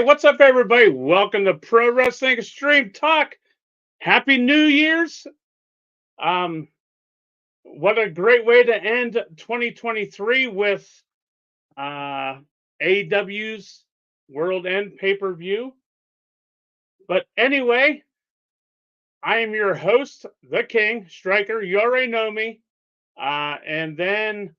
what's up, everybody? Welcome to Pro Wrestling Extreme Talk. Happy New Year's. Um, what a great way to end 2023 with AEW's World End pay-per-view. But anyway, I am your host, the King, Striker. You already know me. And then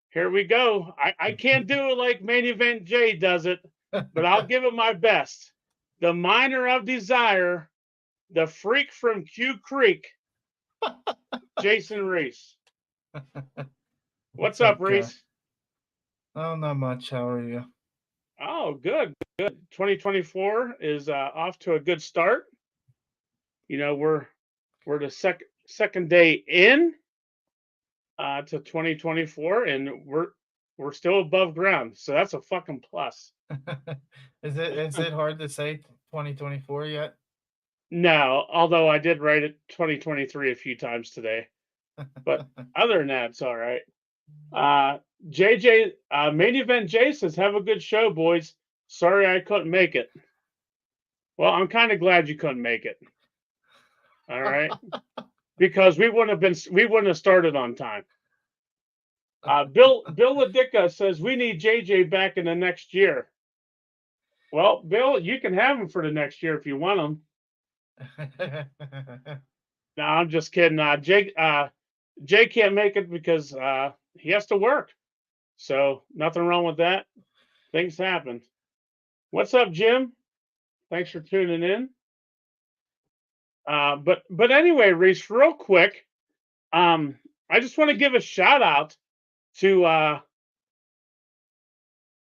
here we go. I can't do it like Main Event Jay does it, but I'll give it my best. The Miner of Desire, the freak from Q Creek, Jason Reese. What's up, Reese? Oh, not much. How are you? Oh, good. 2024 is off to a good start. You know, we're the second day in to 2024, and we're still above ground. So that's a fucking plus. Is it hard to say 2024 yet? No, although I did write it 2023 a few times today. But other than that, it's all right. JJ, Main Event Jay says, have a good show, boys. Sorry I couldn't make it. Well, I'm kind of glad you couldn't make it. All right. Because we wouldn't have started on time. Bill Ladicka says we need JJ back in the next year. Well, Bill, you can have him for the next year if you want him. No, I'm just kidding. Jay can't make it because he has to work. So nothing wrong with that. Things happen. What's up, Jim? Thanks for tuning in. But anyway, Reese, real quick, I just want to give a shout out to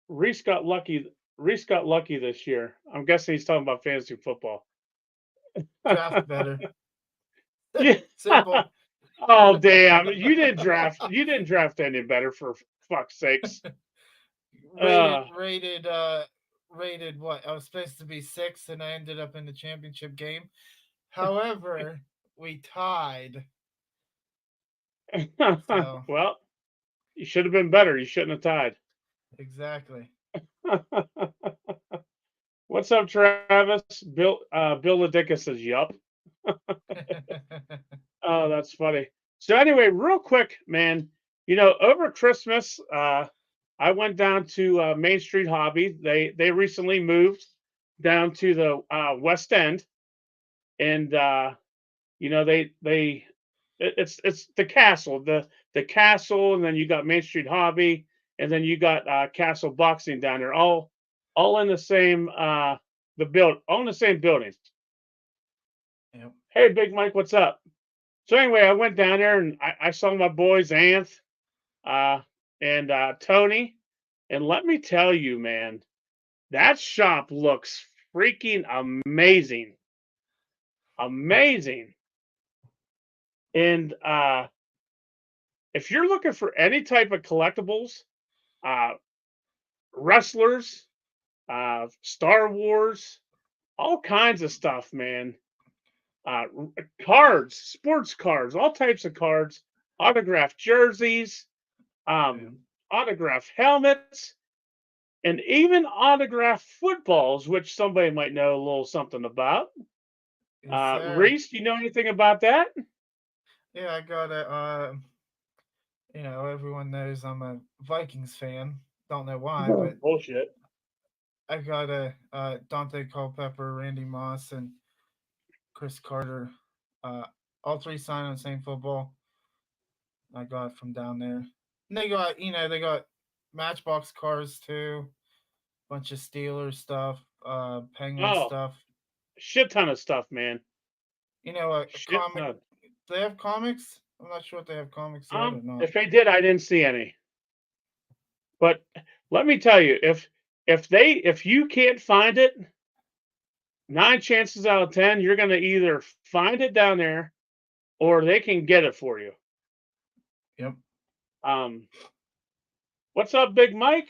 Reese got lucky. Reese got lucky this year. I'm guessing he's talking about fantasy football. Draft better. Yeah. Simple. Oh damn! You didn't draft any better, for fuck's sakes. Rated what? I was supposed to be 6, and I ended up in the championship game. However, we tied. So Well, you should have been better. You shouldn't have tied. exactly. What's up, Travis? Bill Ladicka says, "Yup." Oh, that's funny. So anyway, real quick, man. You know, over Christmas, I went down to Main Street Hobby. They recently moved down to the West End, and you know it's the castle, the castle, and then you got Main Street Hobby, and then you got Castle Boxing down there, all in the same all in the same building. Yep. Hey, Big Mike, what's up? So anyway, I went down there and I saw my boys Anth and Tony, and let me tell you, man, that shop looks freaking amazing, amazing. And if you're looking for any type of collectibles, wrestlers, Star Wars, all kinds of stuff, man. Cards, sports cards, all types of cards, autographed jerseys, autographed helmets, and even autographed footballs, which somebody might know a little something about. Yes, Reese, do you know anything about that? yeah, I got a. Everyone knows I'm a Vikings fan. Don't know why, but Bullshit. I got a Dante Culpepper, Randy Moss, and Chris Carter. All three signed on the same football. I got from down there. And they got Matchbox cars too. Bunch of Steelers stuff, Penguin Oh, stuff. shit ton of stuff, man. A Shit comic. ton. They have comics. I'm not sure if they have comics yet or not. If they did, I didn't see any. But let me tell you, if you can't find it, 9 chances out of 10, you're gonna either find it down there or they can get it for you. Yep. What's up, Big Mike?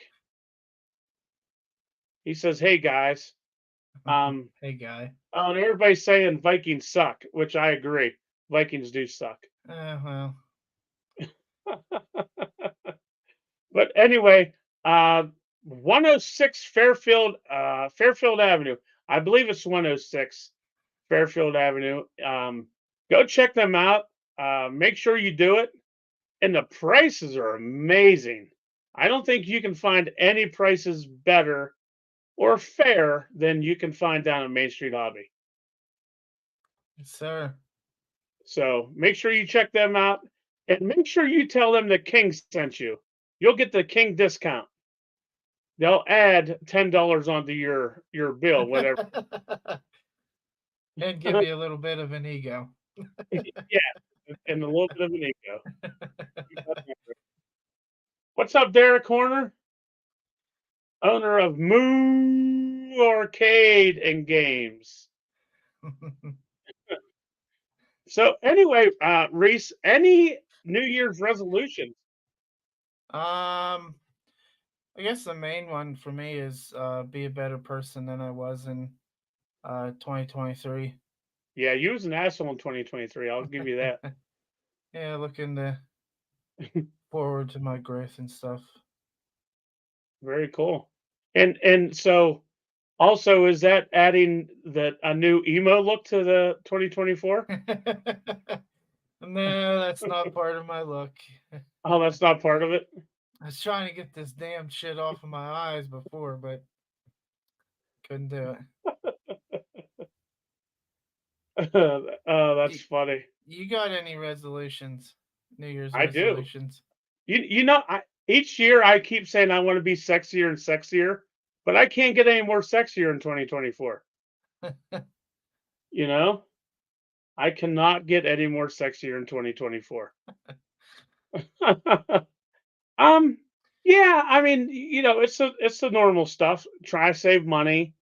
He says, "Hey guys." Hey guy. Oh, and everybody's saying Vikings suck, which I agree. Vikings do suck. Well. But anyway, 106 Fairfield Avenue. I believe it's 106 Fairfield Avenue. Go check them out. Make sure you do it. And the prices are amazing. I don't think you can find any prices better or fair than you can find down at Main Street Hobby. Yes, sir. So make sure you check them out and make sure you tell them the King sent you. You'll get the King discount. They'll add $10 onto your bill, whatever. And give you a little bit of an ego. Yeah, and a little bit of an ego. What's up, Derek Horner? Owner of Moo Arcade and Games. So anyway, Reese, any New Year's resolutions? I guess the main one for me is be a better person than I was in 2023. Yeah, you was an asshole in 2023. I'll give you that. Yeah, looking to forward to my growth and stuff. Very cool. And so also is that adding a new emo look to the 2024? No, that's not part of my look. Oh, that's not part of it. I was trying to get this damn shit off of my eyes before, but couldn't do it. Oh, that's funny. You got any resolutions? New Year's I do. resolutions? You know, each year I keep saying I want to be sexier and sexier, but I can't get any more sexier in 2024. You know, I cannot get any more sexier in 2024. um, yeah, I mean, it's the normal stuff. Try to save money.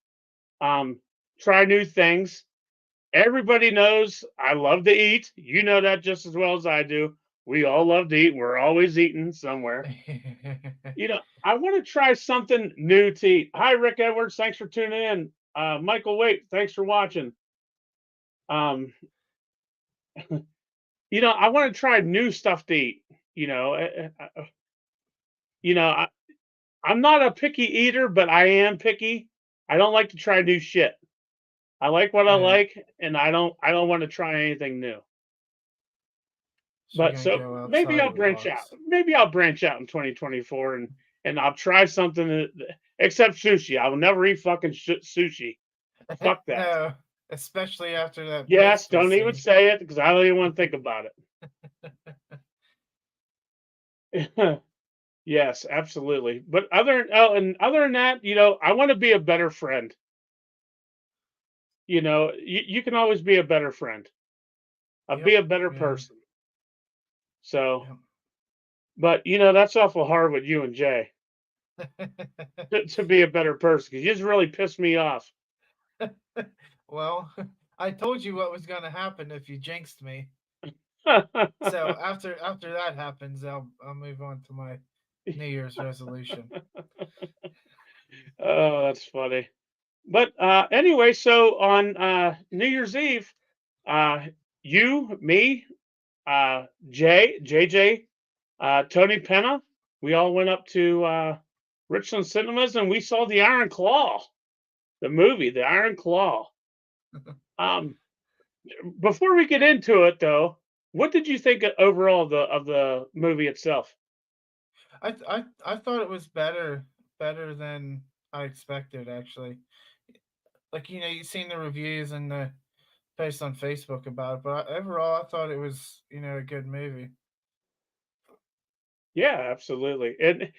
Try new things. Everybody knows I love to eat. You know that just as well as I do. We all love to eat. We're always eating somewhere. I want to try something new to eat. Hi, Rick Edwards. Thanks for tuning in. Michael Waite, thanks for watching. Um, I want to try new stuff to eat. You know, I, I'm not a picky eater, but I am picky. I don't like to try new shit. I like what I Yeah. like, and I don't want to try anything new. So you're But gonna so go maybe outside I'll of the branch out. box. Maybe I'll branch out in 2024 and I'll try something except sushi. I will never eat fucking sushi. Fuck that. No, especially after that Yes, bliss we don't even seen. say it because I don't even want to think about it. Yes, absolutely. But other than that, I want to be a better friend. You can always be a better friend. Be Yep. a better Yeah. person. So, Yep. but that's awful hard with you and Jay to be a better person because you just really pissed me off. Well, I told you what was gonna happen if you jinxed me. So after that happens, I'll move on to my New Year's resolution. Oh, that's funny. But anyway, so on New Year's Eve, uh, you, me, JJ, Tony Penna, we all went up to Richland Cinemas and we saw the Iron Claw, the movie, the Iron Claw. Um, before we get into it, though, what did you think overall of the movie itself? I thought it was better than I expected actually. Like you've seen the reviews and the posts on Facebook about it, but overall I thought it was a good movie. Yeah, absolutely. And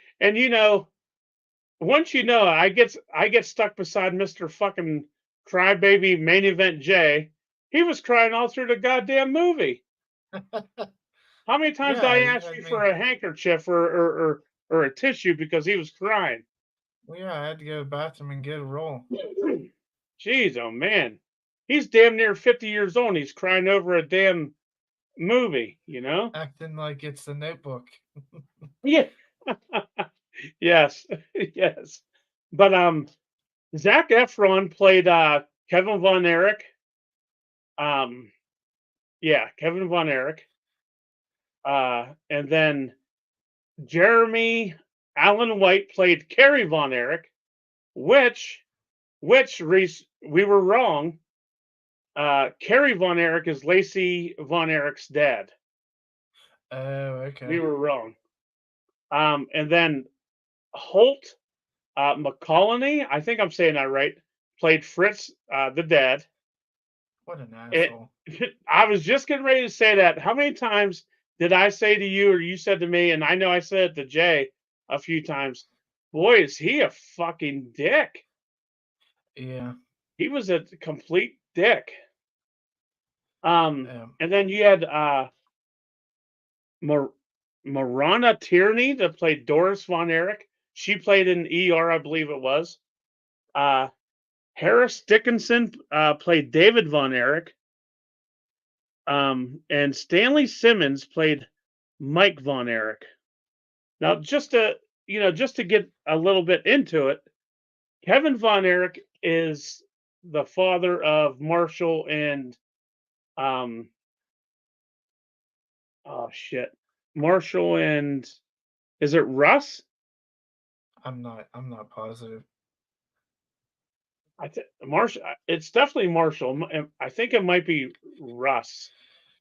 once I get stuck beside Mr. fucking Crybaby Main Event Jay. He was crying all through the goddamn movie. How many times did I Yeah, he ask had you me. for a handkerchief or a tissue because he was crying? Well, yeah, I had to go to the bathroom and get a roll. Jeez, oh man. He's damn near 50 years old and he's crying over a damn movie, Acting like it's the Notebook. Yeah. Yes. Yes. But Zac Efron played Kevin Von Erich. Yeah, Kevin Von Erich. And then Jeremy Alan White played Kerry Von Erich, which we were wrong. Kerry Von Erich is Lacey Von Erich's dad. Oh, We okay. were wrong. And then Holt McCollany, I think I'm saying that right, played Fritz, the dad. What an It, asshole. I was just getting ready to say that. How many times did I say to you, or you said to me, and I know I said it to Jay a few times, boy, is he a fucking dick. Yeah. He was a complete dick. Um, And then you had Marana Tierney that played Doris Von Erich. She played in ER, I believe it was. Uh, Harris Dickinson played David Von Erich. And Stanley Simmons played Mike Von Erich. Now, just to get a little bit into it, Kevin Von Erich is the father of Marshall and um, oh shit, Marshall and is it Russ? I'm not positive. I think Marshall. It's definitely Marshall. I think it might be Russ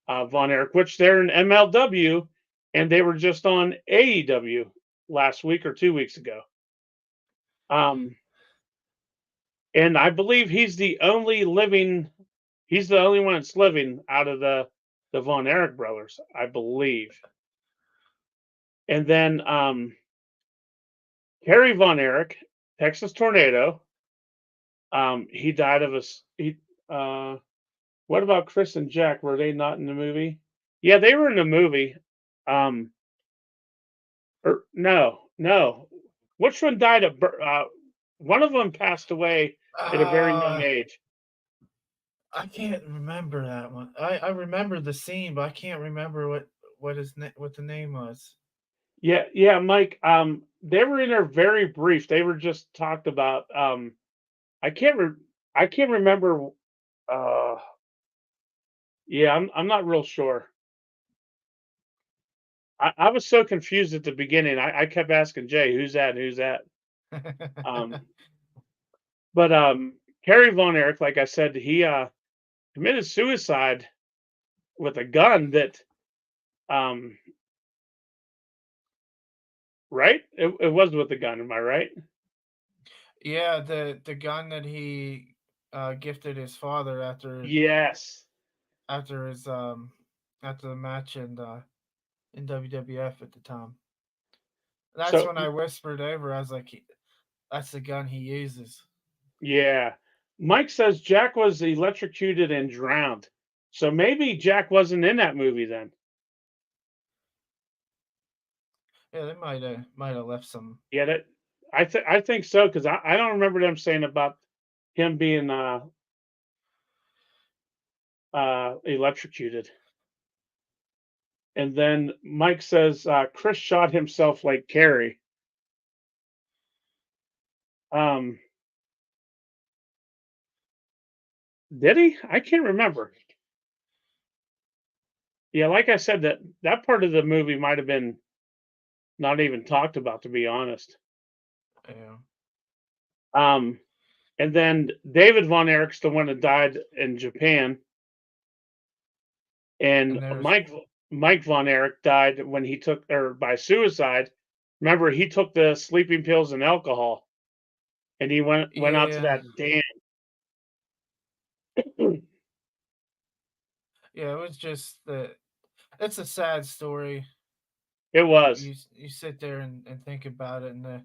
Von Erich, which they're in MLW, and they were just on AEW last week or 2 weeks ago. Um, and I believe he's the only living. He's the only one that's living out of the Von Erich brothers, I believe. And then Harry Von Erich, Texas Tornado. He died of a. He, uh, what about Chris and Jack? Were they not in the movie? Yeah, they were in the movie. Um, no. Which one died of? One of them passed away at a very young Uh, age. I can't remember that one. I remember the scene, but I can't remember what the name was. Yeah, Mike. They were in there very brief. They were just talked about. I can't. I can't remember. Uh, yeah, I'm not real sure. I was so confused at the beginning. I kept asking Jay, "Who's that? Who's that?" Um, but Kerry Von Erich, like I said, he committed suicide with a gun that um right? It was with a gun, am I right? Yeah, the gun that he gifted his father Yes. after his after the match in WWF at the time. That's So when I whispered over. I was like, "That's the gun he uses." yeah. Mike says Jack was electrocuted and drowned. So maybe Jack wasn't in that movie then. Yeah, they might have left some. Yeah, that I think so because I don't remember them saying about him being electrocuted. And then Mike says Chris shot himself like Carrie. Um, did he? I can't remember. Yeah, like I said, that part of the movie might have been not even talked about, to be honest. Yeah, Um, and then David Von Erich's the one that died in Japan, and and there's Mike Von Erich died when he took or by suicide. Remember, he took the sleeping pills and alcohol, and he went out to yeah, that dam. yeah. It was just the. It's a sad story. It You was, you sit there and think about it, and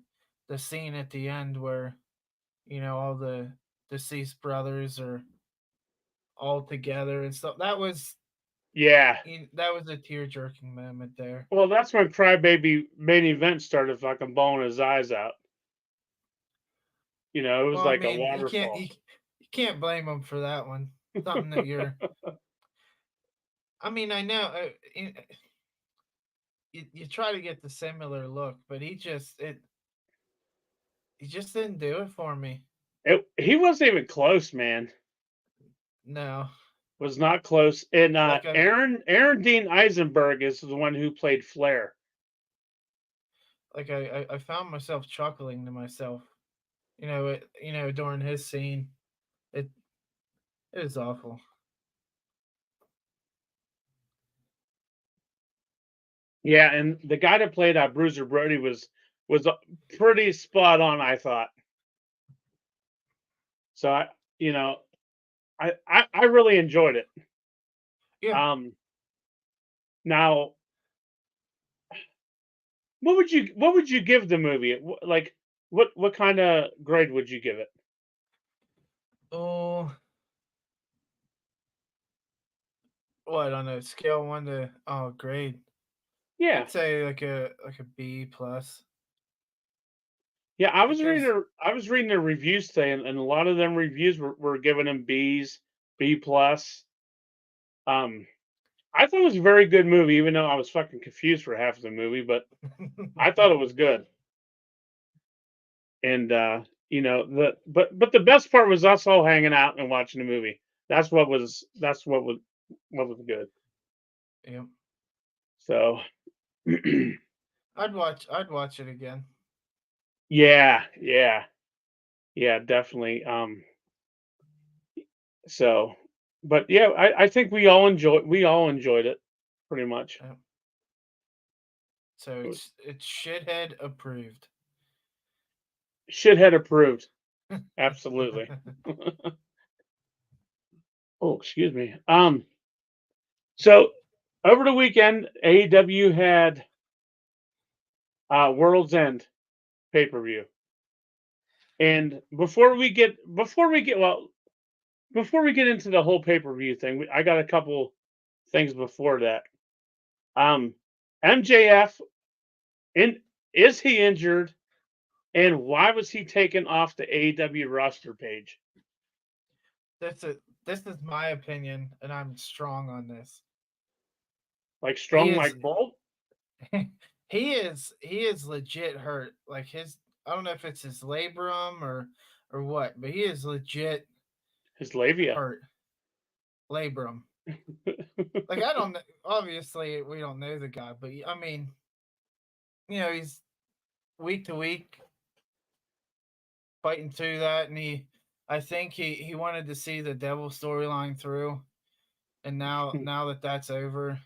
the scene at the end where all the deceased brothers are all together and stuff. yeah. That was a tear jerking moment there. Well, that's when Crybaby main event started fucking bawling his eyes out. It was Well, I like a mean, waterfall. you can't blame them for that one. Something that you're. I mean, I know you try to get the similar look, but he just didn't do it for me. He wasn't even close, man. No, Was not close. And like Aaron Dean Eisenberg is the one who played Flair. like I found myself chuckling to myself. During his scene, it it is awful. Yeah, and the guy that played Bruiser Brody was pretty spot on, I thought. So you know, I really enjoyed it. Yeah. Um, Now, what would you give the movie? Like, what kind of grade would you give it? Oh, what on a scale 1 to grade? Yeah, I'd say like a B plus yeah. I was reading because the reviews today, and a lot of them reviews were giving him B's, B plus. Um, I thought it was a very good movie, even though I was fucking confused for half of the movie. But I thought it was good. And but the best part was us all hanging out and watching the movie. That's what was good. yeah, So I'd watch it again. yeah, yeah, yeah, definitely. So, but yeah, I think we all enjoyed it pretty much. Yeah. So It was it's shithead approved. shithead approved. Absolutely. Oh, excuse me. So over the weekend, AEW had World's End pay-per-view. And before we get into the whole pay-per-view thing, I got a couple things before that. Um, MJF, in is he injured, and why was he taken off the AEW roster page? That's it. This is my opinion, and I'm strong on this. Like He strong is like Bolt, he is legit hurt. Like his I don't know if it's his labrum or what, but he is legit his labia. hurt. Labrum. Like I don't obviously we don't know the guy, but I mean, he's week to week fighting through that, and I think he wanted to see the devil storyline through, and now that that's over,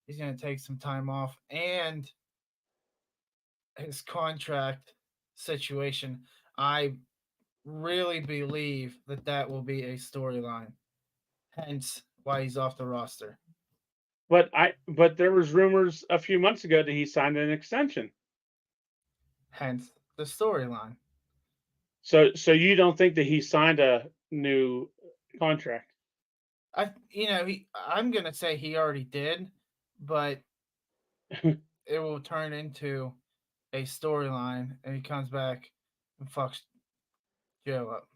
he's gonna take some time off, and his contract situation. I really believe that that will be a storyline. Hence, why he's off the roster. But there was rumors a few months ago that he signed an extension. Hence, the storyline. So you don't think that he signed a new contract? I'm gonna say he already did, but it will turn into a storyline, and he comes back and fucks Joe up.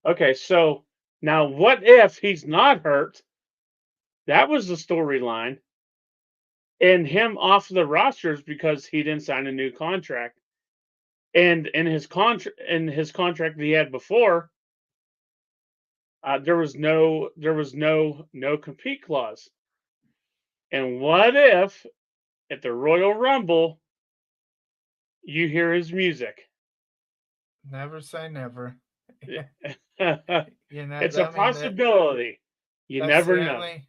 Okay, so now what if he's not hurt? That was the storyline, and him off the rosters because he didn't sign a new contract. And in his contract that he had before, there was no no compete clause. And what if at the Royal Rumble you hear his music? Never say never. It's a I mean possibility. You that's never the know. only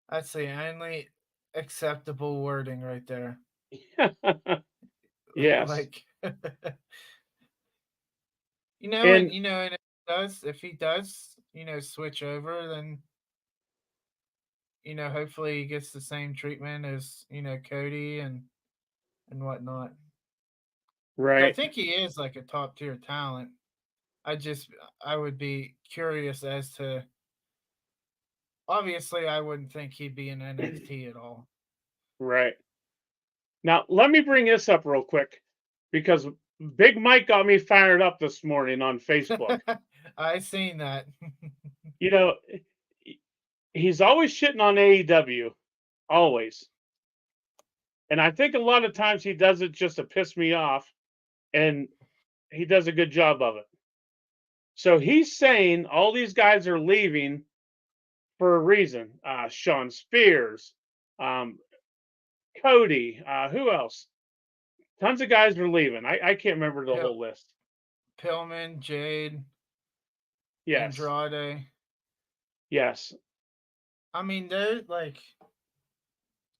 that's the only acceptable wording right there. Yes. Like And and if he does, switch over, then hopefully he gets the same treatment as Cody and whatnot. I right, think he is like a top tier talent. I would be curious as to. Obviously, I wouldn't think he'd be in NXT at all. right. Now let me bring this up real quick because Big Mike got me fired up this morning on Facebook. I seen that. You know, he's always shitting on AEW, always. And I think a lot of times he does it just to piss me off, and he does a good job of it. So he's saying all these guys are leaving for a reason. Sean Spears, um, Cody, who else? Tons of guys were leaving. I can't remember the whole list. Pillman, Jade, Yes. Andrade. Yes. I mean, they're like.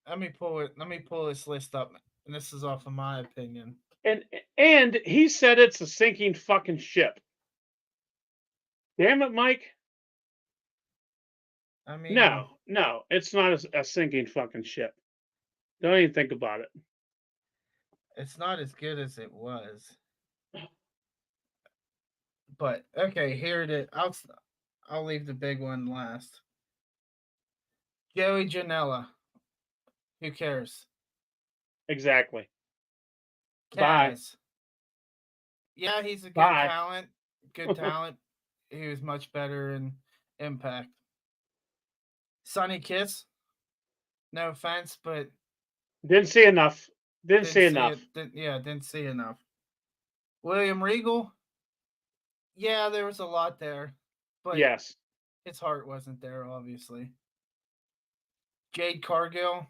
Let me pull it. Let me pull this list up, and this is off of my opinion. And he said it's a sinking fucking ship. Damn it, Mike. I mean, No, it's not a sinking fucking ship. Don't even think about it. it's not as good as it was. But okay, here it is. I'll leave the big one last. Joey Janela. Who cares? Exactly. Bye. Kaz. Yeah, he's a good Bye. talent. Good talent. He was much better in Impact. Sonny Kiss. No offense, but Didn't see enough. Didn't see see enough. it. Didn't see enough. William Regal. Yeah, there was a lot there, but Yes. his heart wasn't there, obviously. Jade Cargill.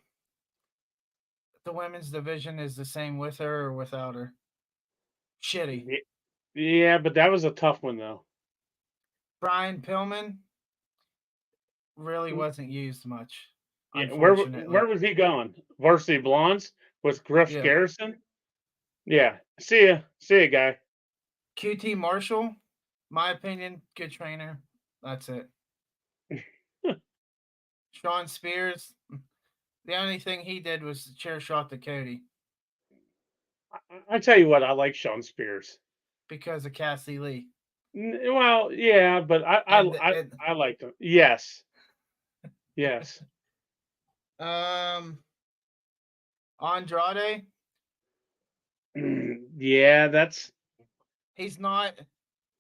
The women's division is the same with her or without her. Shitty. Yeah, but that was a tough one though. Brian Pillman really wasn't used much, Yeah, unfortunately. where was he going? Varsity Blondes with Griff Yeah. Garrison? Yeah. See ya. See ya, guy. QT Marshall, my opinion, good trainer. That's it. Sean Spears, the only thing he did was chair shot to Cody I tell you what, I like Sean Spears. because of Cassie Lee. Well, yeah, but I liked him. Yes. Yes. Andrade, Yeah, that's he's not,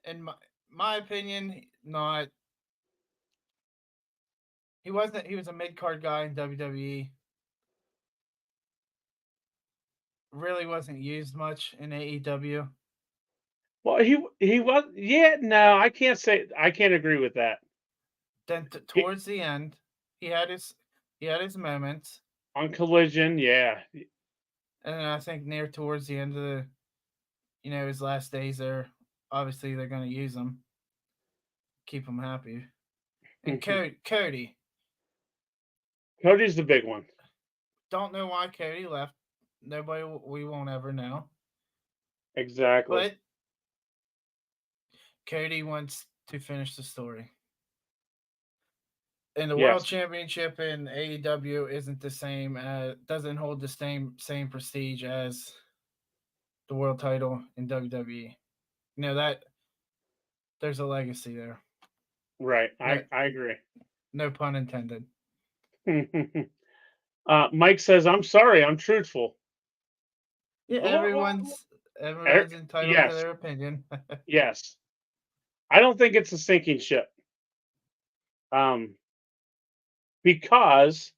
in my opinion, not. He wasn't. He was a mid card guy in WWE. Really wasn't used much in AEW. well, he was. Yeah, no, I can't agree with that. Then He, towards the end, he had his moments, on Collision, yeah, and then I think near towards the end of his last days there, obviously they're going to use him, keep him happy. And Cody, Cody's the big one. don't know why Cody left. Nobody, we won't ever know. Exactly. But Cody wants to finish the story. And the world Yes. championship in AEW isn't the same doesn't hold the same prestige as the world title in WWE. You know that there's a legacy there. Right. No, I agree. no pun intended. Mike says, "I'm sorry. I'm truthful." Yeah, everyone's entitled to Yes. their opinion. Yes. I don't think it's a sinking ship. Because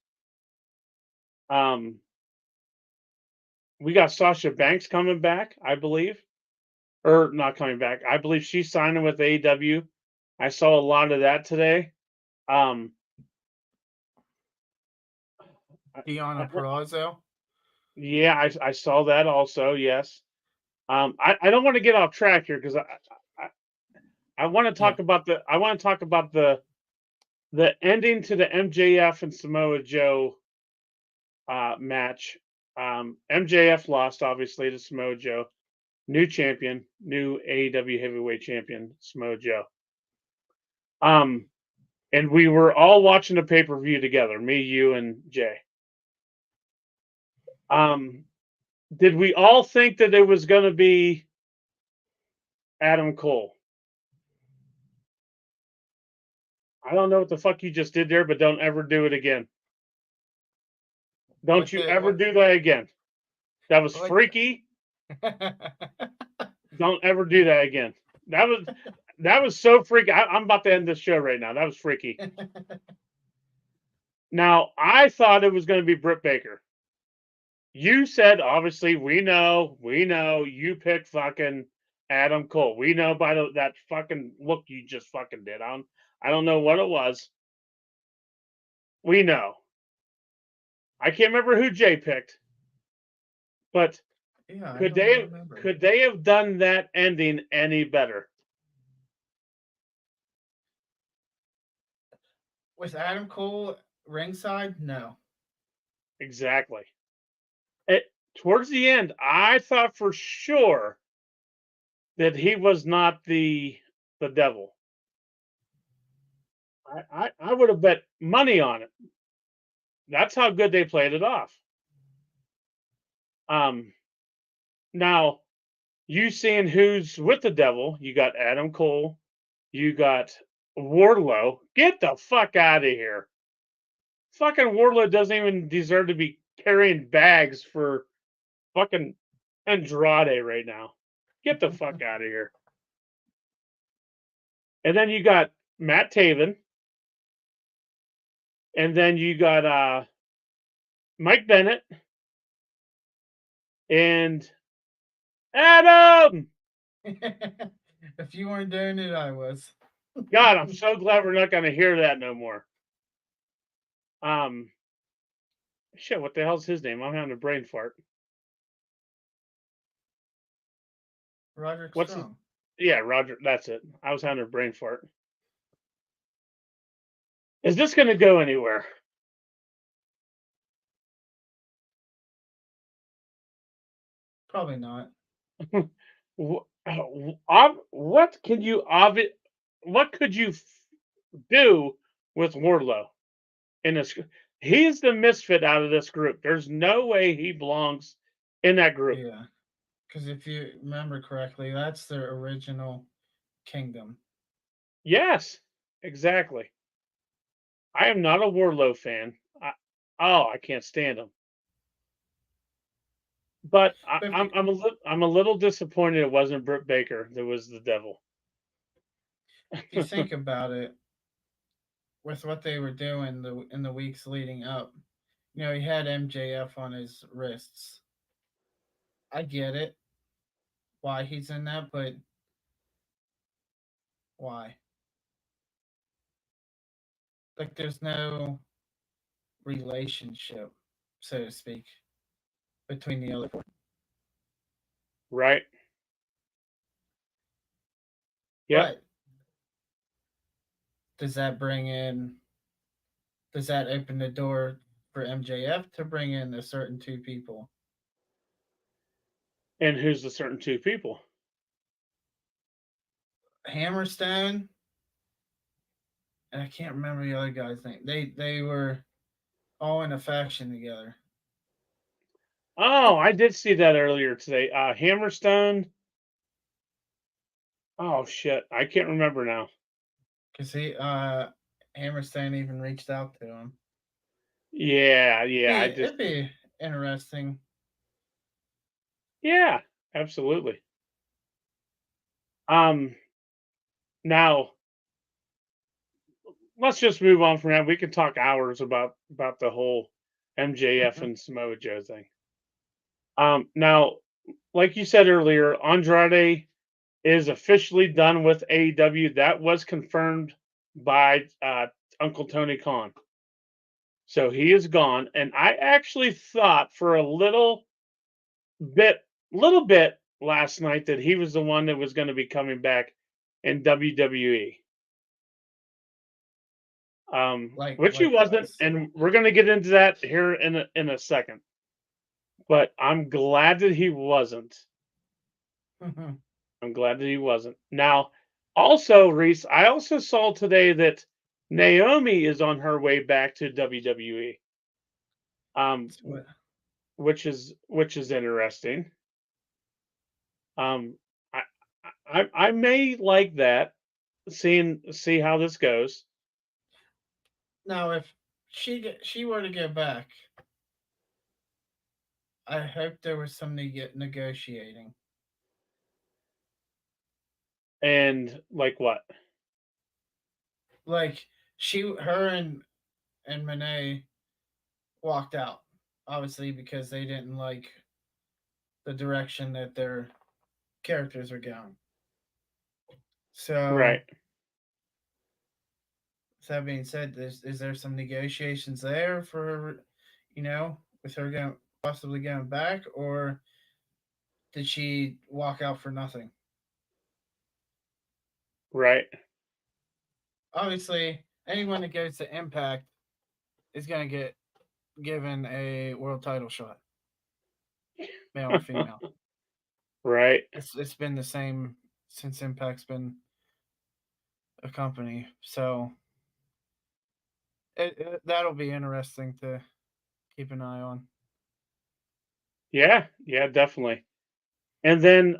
we got Sasha Banks coming back, I believe, or not coming back. I believe she's signing with AEW. I saw a lot of that today. Um, Deanna Perrazzo. Yeah, I saw that also. Yes. I don't want to get off track here because I want to talk about the ending to the MJF and Samoa Joe match. MJF lost obviously to Samoa Joe, new champion, new AEW heavyweight champion Samoa Joe. And we were all watching the pay per view together, me, you, and Jay. Did we all think that it was going to be Adam Cole? I don't know what the fuck you just did there, but don't ever do it again. Don't you ever do that again. That was freaky. Don't ever do that again. That was so freaky. I'm about to end this show right now. That was freaky. Now, I thought it was going to be Britt Baker. You said, obviously, we know, you picked fucking Adam Cole. We know by that fucking look you just fucking did. I don't know what it was. We know. I can't remember who Jay picked, but Yeah, I Could don't they remember. could they have done that ending any better? With Adam Cole ringside, no. Exactly. It, towards the end, I thought for sure that he was not the devil. I would have bet money on it. That's how good they played it off. Um, now you seeing who's with the devil? You got Adam Cole, you got Wardlow. Get the fuck out of here! Fucking Wardlow doesn't even deserve to be carrying bags for fucking Andrade right now. Get the fuck out of here! And then you got Matt Taven, and then you got Mike Bennett and Adam. If you weren't doing it, I was. God, I'm so glad we're not going to hear that no more. Um, shit, what the hell's his name? I'm having a brain fart. Roderick What's his? Strong. Yeah, Roger. That's it. I was having a brain fart. Is this going to go anywhere? Probably not. What can you what could you do with Wardlow in this? He's the misfit out of this group. There's no way he belongs in that group. Yeah. Because if you remember correctly, that's their original kingdom. Yes, exactly. I am not a Wardlow fan. I can't stand him. But But if I'm a little disappointed it wasn't Britt Baker that was the devil. you think about it, with what they were doing in the weeks leading up, he had MJF on his wrists. I get it why he's in that, but why? Like, there's no relationship, so to speak, between the other four. Right? Yep. But does that bring in? Does that open the door for MJF to bring in a certain two people? And who's the certain two people? Hammerstone, and I can't remember the other guy's name. They were all in a faction together. Oh, I did see that earlier today. Hammerstone. Oh shit, I can't remember now. Because Hammerstone even reached out to him. Yeah, yeah, I just It'd be interesting. yeah, absolutely. Um, now let's just move on from that. We can talk hours about the whole MJF and Samoa Joe thing. Now, like you said earlier, Andrade is officially done with AEW. That was confirmed by Uncle Tony Khan. So he is gone. And I actually thought for a little bit last night that he was the one that was going to be coming back in WWE. Which he wasn't, Likewise. and we're going to get into that here in a second. But I'm glad that he wasn't. I'm glad that he wasn't. Now, also, Reese, I also saw today that Naomi is on her way back to WWE. Um, which is interesting. Um, I, I may like that. See how this goes. Now, if she were to go back, I hope there was some negotiating. And like what? Like her and Monet walked out, obviously because they didn't like the direction that their characters are going. So, Right. that being said, is there some negotiations there for, with her going possibly going back, or did she walk out for nothing? Right. Obviously, anyone that goes to Impact is going to get given a world title shot, male or female. Right. It's been the same since Impact's been a company, so that'll be interesting to keep an eye on. Yeah. Yeah. Definitely. And then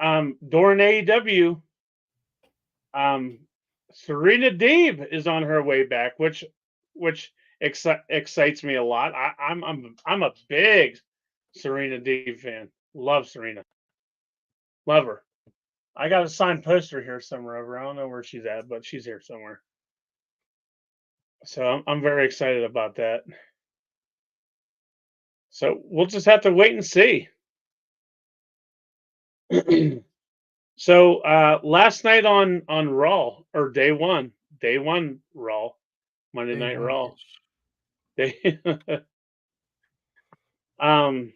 during AEW, um, Serena Deeb is on her way back, which excites me a lot. I'm a big Serena Deeb fan. Love Serena. Love her. I got a signed poster here somewhere over. I don't know where she's at, but she's here somewhere. So I'm very excited about that. So we'll just have to wait and see. So last night on Raw or day one Raw, Monday Day Night one, Raw. bitch. They um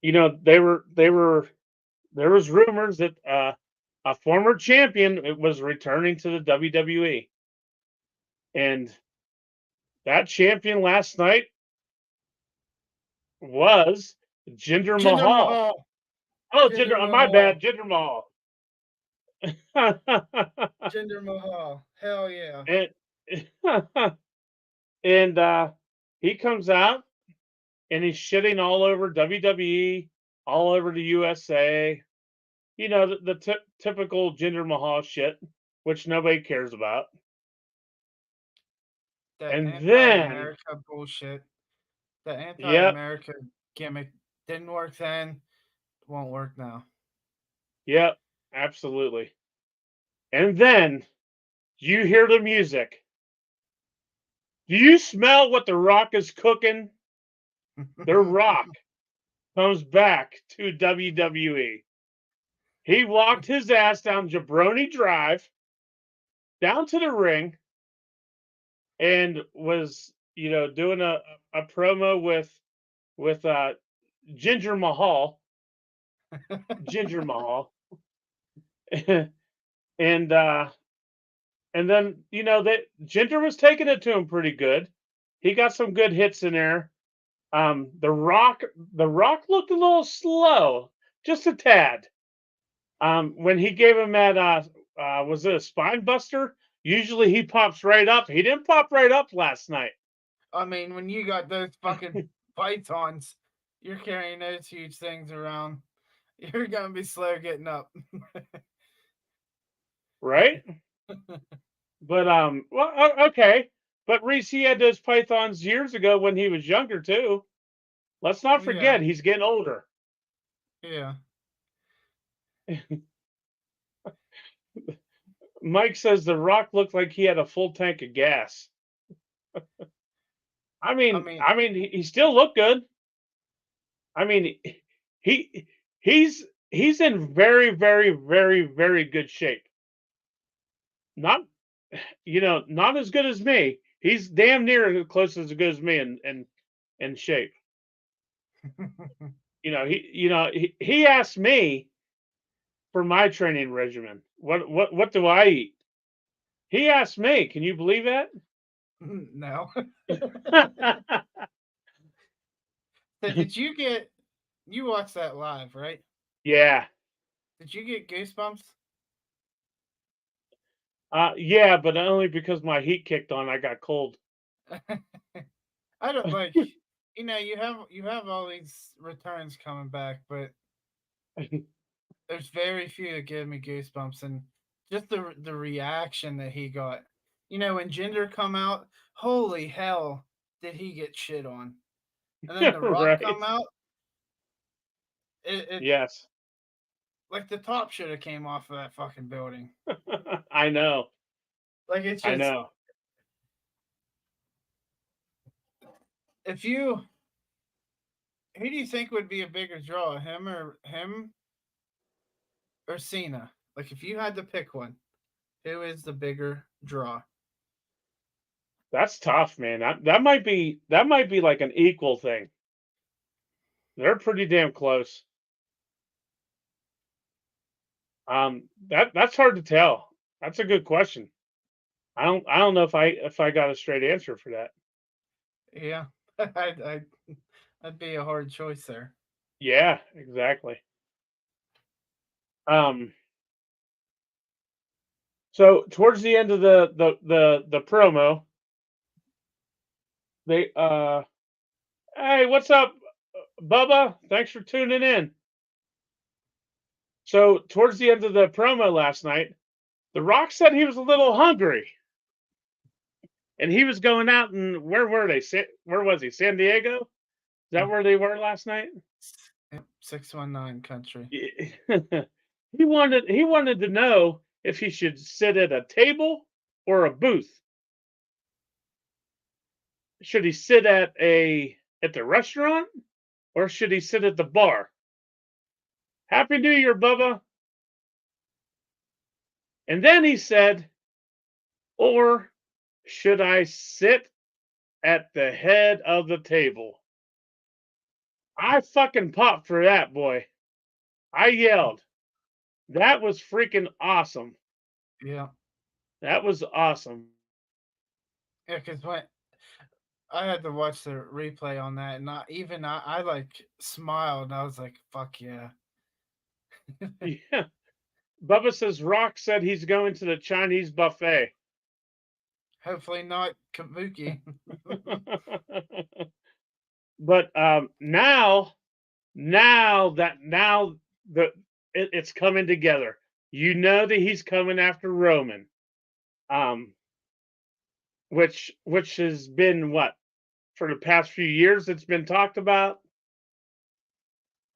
there was rumors that a former champion was returning to the WWE, and that champion last night was Jinder Jinder Mahal. Mahal. Oh, Jinder my bad, Mahal. Jinder Mahal. Jinder Mahal. Hell yeah. and and he comes out and he's shitting all over WWE, all over the USA. You know, the typical Jinder Mahal shit, which nobody cares about. That And then, anti-America bullshit. The yep, anti-America gimmick didn't work then, won't work now. yep, absolutely. And then you hear the music. Do you smell what The Rock is cooking? The Rock comes back to WWE. He walked his ass down Jabroni Drive, down to the ring, and was, doing a promo with Ginger Mahal. Ginger Mahal. and then that Ginger was taking it to him pretty good. He got some good hits in there. The Rock looked a little slow, just a tad. When he gave him that was it a spine buster? Usually he pops right up. He didn't pop right up last night. I mean, when you got those fucking pythons, you're carrying those huge things around. You're gonna be slow getting up. Right? But well, okay. But Reese, he had those pythons years ago when he was younger too. Let's not Yeah, forget he's getting older. yeah. Mike says the Rock looked like he had a full tank of gas. I I mean, mean, I mean, he still looked good. I mean, he he's in very, very, very, very good shape. Not not as good as me. He's damn near as close as good as me in shape. He asked me for my training regimen. What do I eat? He asked me. Can you believe that? no. So did you watched that live, right? Yeah. Did you get goosebumps? Yeah, but only because my heat kicked on. I got cold. I don't like you have all these returns coming back, but there's very few that give me goosebumps, and just the reaction that he got. When Jinder come out, holy hell, did he get shit on? And then the Rock Right. come out, it Yes. like the top should have came off of that fucking building. I know. Like it's I just know. if you who do you think would be a bigger draw, him or Cena? Like if you had to pick one, who is the bigger draw? That's tough, man. That might be like an equal thing. They're pretty damn close. That's hard to tell. That's a good question. I don't know if I got a straight answer for that. Yeah, that'd be a hard choice there. Yeah, exactly. Um, so towards the end of the promo, they hey, what's up, Bubba? Thanks for tuning in. So towards the end of the promo last night, The Rock said he was a little hungry, and he was going out and where were they? Where was he? San Diego? Is that where they were last night? Yep, 619 country. He wanted to know if he should sit at a table or a booth. Should he sit at the restaurant or should he sit at the bar? Happy New Year, Bubba. And then he said, or should I sit at the head of the table? I fucking popped for that, boy. I yelled. That was freaking awesome. Yeah, That was awesome. yeah, because when I had to watch the replay on that, and I like smiled, and I was like, "Fuck yeah!" Yeah. Bubba says Rock said he's going to the Chinese buffet. Hopefully not Kabuki. But now the it's coming together. You know that he's coming after Roman, um, which has been what for the past few years it's been talked about,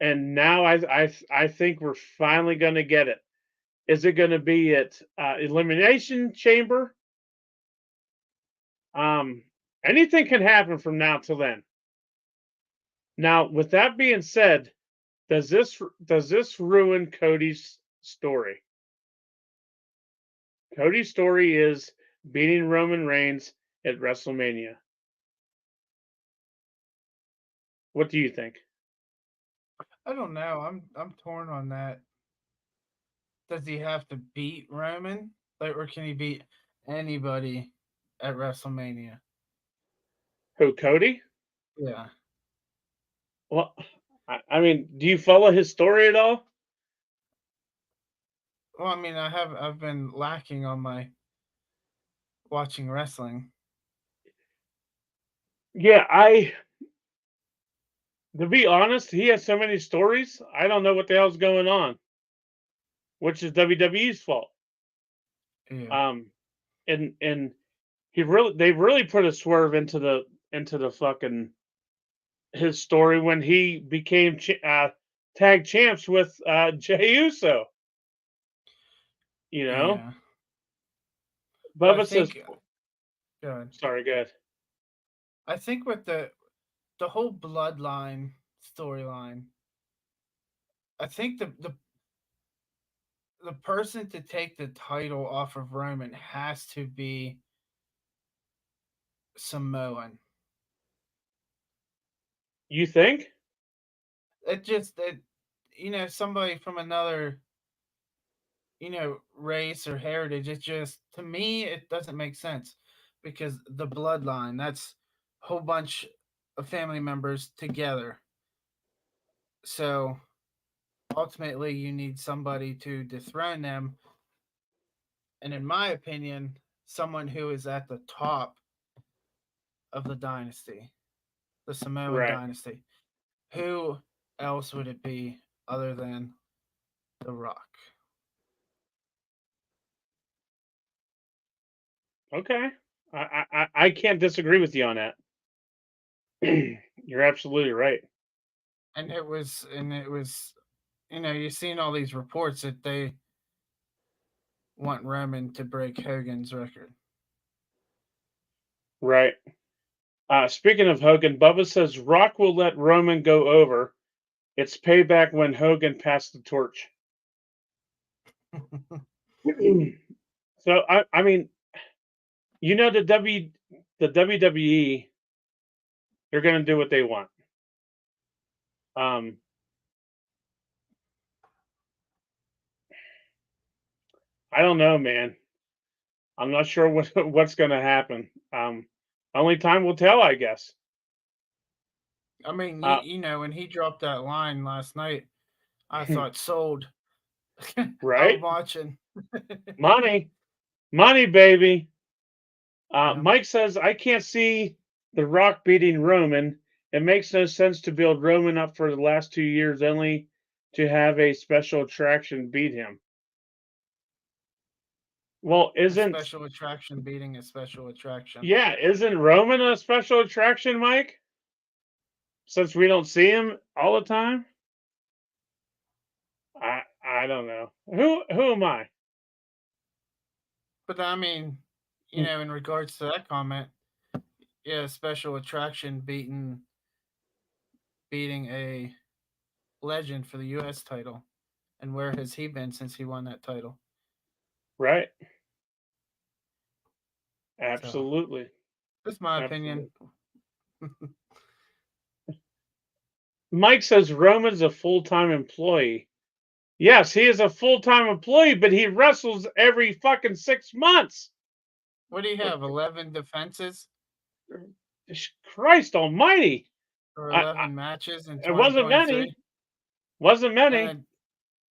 and now I think we're finally going to get it. Is it going to be at Elimination Chamber? Um, Anything can happen from now till then. Now, with that being said, does this ruin Cody's story? Cody's story is beating Roman Reigns at WrestleMania. What do you think? I don't know. I'm torn on that. Does he have to beat Roman, like, or can he beat anybody at WrestleMania? Who, Cody? Yeah. Well, I mean, do you follow his story at all? Well, I mean, I've been lacking on my watching wrestling. Yeah, to be honest, he has so many stories. I don't know what the hell's going on, which is WWE's fault. Yeah. Um, and they really put a swerve into the fucking his story when he became tag champs with Jey Uso. You know, Yeah. I Bubba says, think good. "Sorry, good." I think with the whole bloodline storyline, I think the person to take the title off of Roman has to be Samoan. You think? It somebody from another race or heritage. It just, to me, it doesn't make sense because the bloodline, that's a whole bunch of family members together. So ultimately, you need somebody to dethrone them. And in my opinion, someone who is at the top of the dynasty, the Samoan Right. dynasty. Who else would it be other than The Rock? Okay. I can't disagree with you on that. You're absolutely right. And it was, you've seen all these reports that they want Roman to break Hogan's record. Right. Speaking of Hogan, Bubba says Rock will let Roman go over. It's payback when Hogan passed the torch. So I mean, you know the WWE, they're going to do what they want. Um, I don't know, man. I'm not sure what's going to happen. Only time will tell, I guess. I mean, Uh, when he dropped that line last night, I thought sold. I'm right? watching. Money, money, baby. Yeah, Mike says, I can't see The Rock beating Roman. It makes no sense to build Roman up for the last 2 years only to have a special attraction beat him. Well, a special attraction beating a special attraction. isn't Roman a special attraction, Mike? Since we don't see him all the time? I don't know. Who am I? But I mean, in regards to that comment, yeah, special attraction beating a legend for the U.S. title. And where has he been since he won that title? Right. So Absolutely. that's my opinion. Absolutely. Mike says Roman's a full-time employee. Yes, he is a full-time employee, but he wrestles every fucking 6 months. What do you have? 11 defenses Christ almighty. or I, 11 matches in it wasn't 2023? many. Wasn't And many. then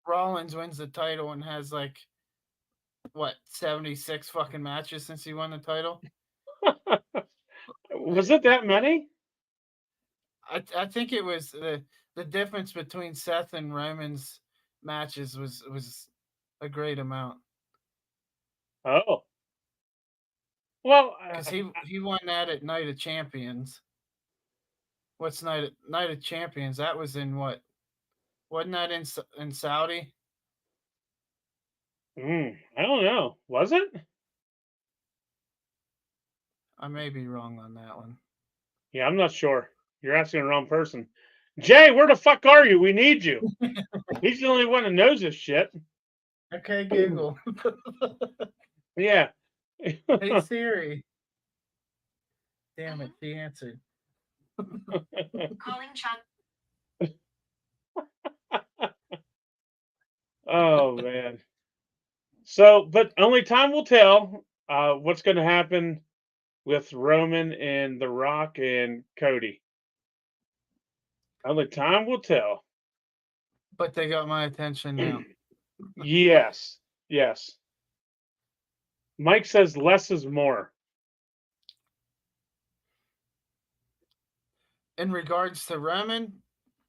Rollins wins the title and has like what 76 fucking matches since he won the title. Was it that many? I think it was the difference between Seth and Roman's matches was a great amount Oh. Well, because he won that at Night of Champions. What's Night of Champions? That was in what? Wasn't that in Saudi? I don't know. Was it? I may be wrong on that one. Yeah, I'm not sure. You're asking the wrong person. Jay, where the fuck are you? We need you. He's the only one that knows this shit. Okay, Google. Yeah. Hey Siri. Damn it, she answered. Calling Chuck. Oh man. So, but only time will tell what's going to happen with Roman and The Rock and Cody. Only time will tell. But they got my attention now. Yes. Yes. Mike says less is more. In regards to Roman,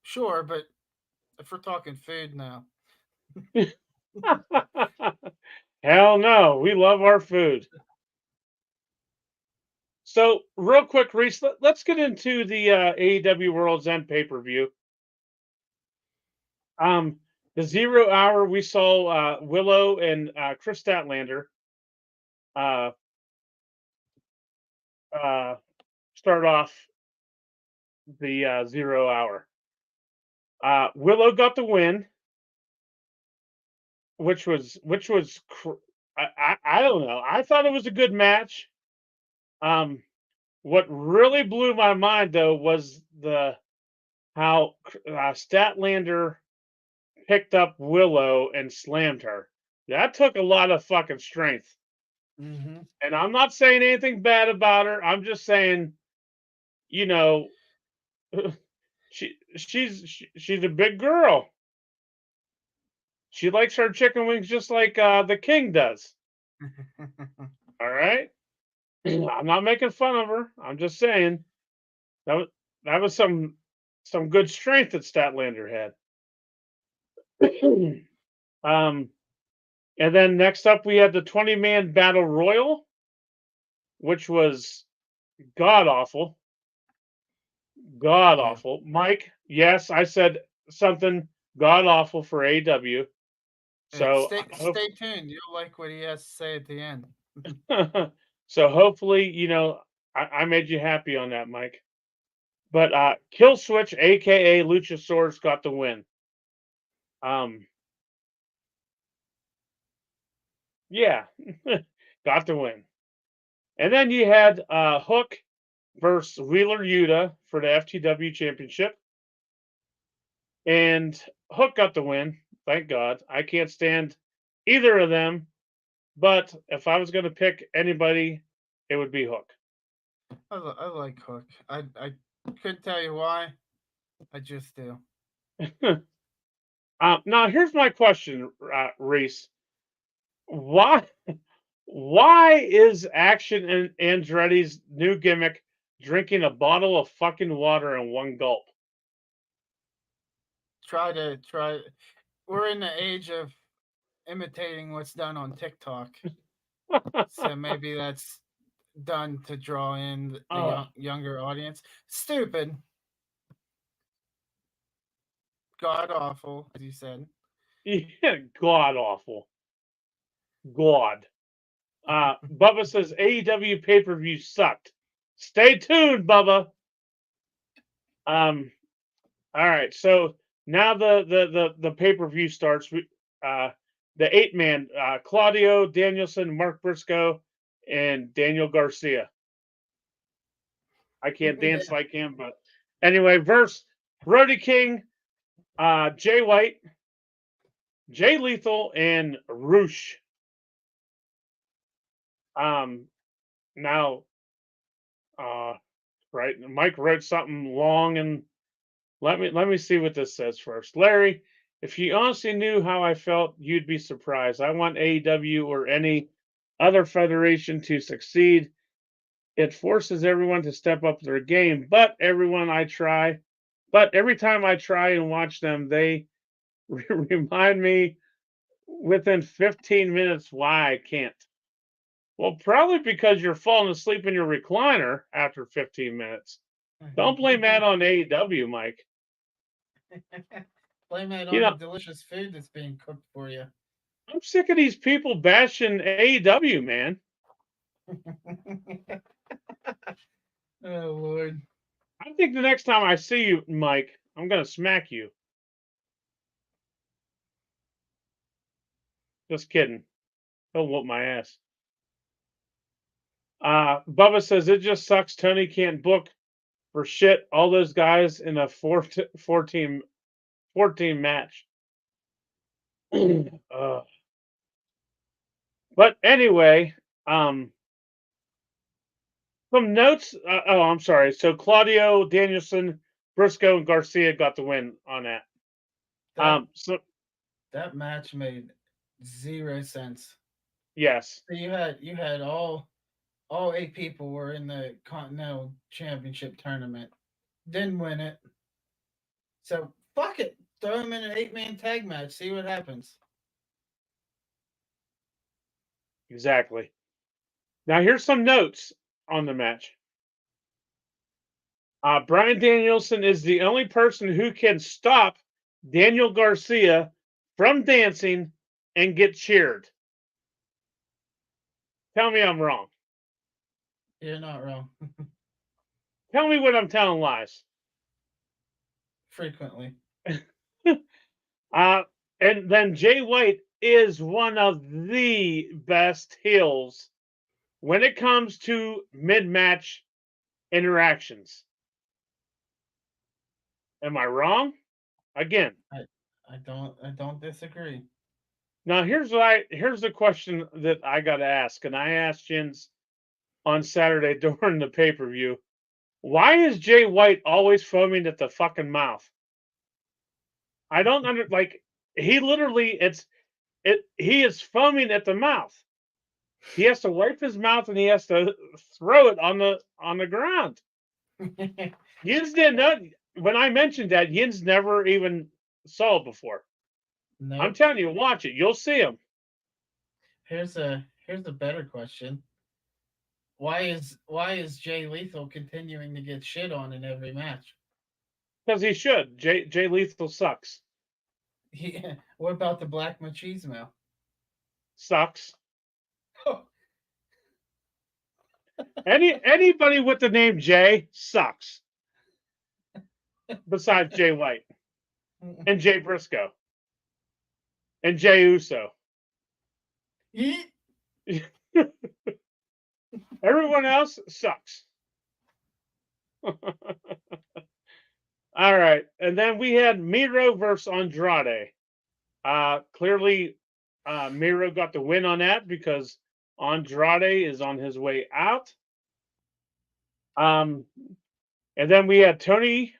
sure, but if we're talking food now, Hell no. We love our food. So, real quick, Reese, let's get into the AEW Worlds End pay per view. The 0 hour, we saw Willow and Chris Statlander uh, start off the 0 hour. Willow got the win, which was I don't know. I thought it was a good match. What really blew my mind though was the how Statlander picked up Willow and slammed her. That took a lot of fucking strength. mm-hmm. And I'm not saying anything bad about her. I'm just saying, you know, she's a big girl. She likes her chicken wings just like the king does. All right. I'm not making fun of her. I'm just saying that was some good strength that Statlander had. um, and then next up we had the 20-man battle royal, which was god awful. God Yeah. awful. Mike, yes, I said something god awful for AW. So Stay tuned. You'll like what he has to say at the end. so hopefully, I made you happy on that, Mike. But Kill Switch, aka Luchasaurus, got the win. Yeah, got the win. And then you had Hook versus Wheeler Yuta for the FTW Championship. And Hook got the win. Thank God. I can't stand either of them. But if I was going to pick anybody, it would be Hook. I like Hook. I couldn't tell you why. I just do. Now, here's my question, Reese. Why why is Action and Andretti's new gimmick drinking a bottle of fucking water in one gulp? Try. We're in the age of imitating what's done on TikTok, so maybe that's done to draw in the Oh, younger audience. Stupid, god awful, as you said. yeah, god awful. God. Bubba says AEW pay per view sucked. Stay tuned, Bubba. All right, so now the pay per view starts. The 8-man Claudio Danielson, Mark Briscoe, and Daniel Garcia. I can't dance like him, but anyway, verse Brody King, Jay White, Jay Lethal, and Roosh. Now, right, Mike wrote something long, and let me see what this says first. Larry, if you honestly knew how I felt, you'd be surprised. I want AEW or any other federation to succeed. It forces everyone to step up their game, but every time I try and watch them, they remind me within 15 minutes why I can't. Well, probably because you're falling asleep in your recliner after 15 minutes. Don't blame that on AEW, Mike. Blame it You on the know, delicious food that's being cooked for you. I'm sick of these people bashing AEW, man. Oh Lord. I think the next time I see you, Mike, I'm going to smack you. Just kidding. He'll whoop my ass. Bubba says it just sucks Tony can't book for shit all those guys in a 4-team match. But anyway, some notes. I'm sorry. So Claudio, Danielson, Briscoe, and Garcia got the win on that. So That match made 0 sense. yes, So you had all 8 people were in the Continental Championship tournament. Didn't win it. So fuck it. Throw them in an 8-man tag match. See what happens. exactly. Now here's some notes on the match. Brian Danielson is the only person who can stop Daniel Garcia from dancing and get cheered. Tell me I'm wrong. You're not wrong. Tell me when I'm telling lies. Frequently. uh, and then Jay White is one of the best heels when it comes to mid-match interactions. Am I wrong? Again. I don't disagree. Now here's the question that I got to ask, and I asked Jens on Saturday during the pay-per-view. Why is Jay White always foaming at the fucking mouth? I don't he literally he is foaming at the mouth. He has to wipe his mouth and he has to throw it on the ground. Yins didn't know when I mentioned that. Yins never even saw it before. Nope. I'm telling you, watch it. You'll see him. Here's a better question. Why is Jay Lethal continuing to get shit on in every match? Because he should. Jay Lethal sucks. Yeah. What about the Black Machismo? Sucks. Anybody with the name Jay sucks. Besides Jay White and Jay Briscoe and Jay Uso. Everyone else sucks. All right. And then we had Miro versus Andrade. Clearly, Miro got the win on that because Andrade is on his way out. And then we had Tony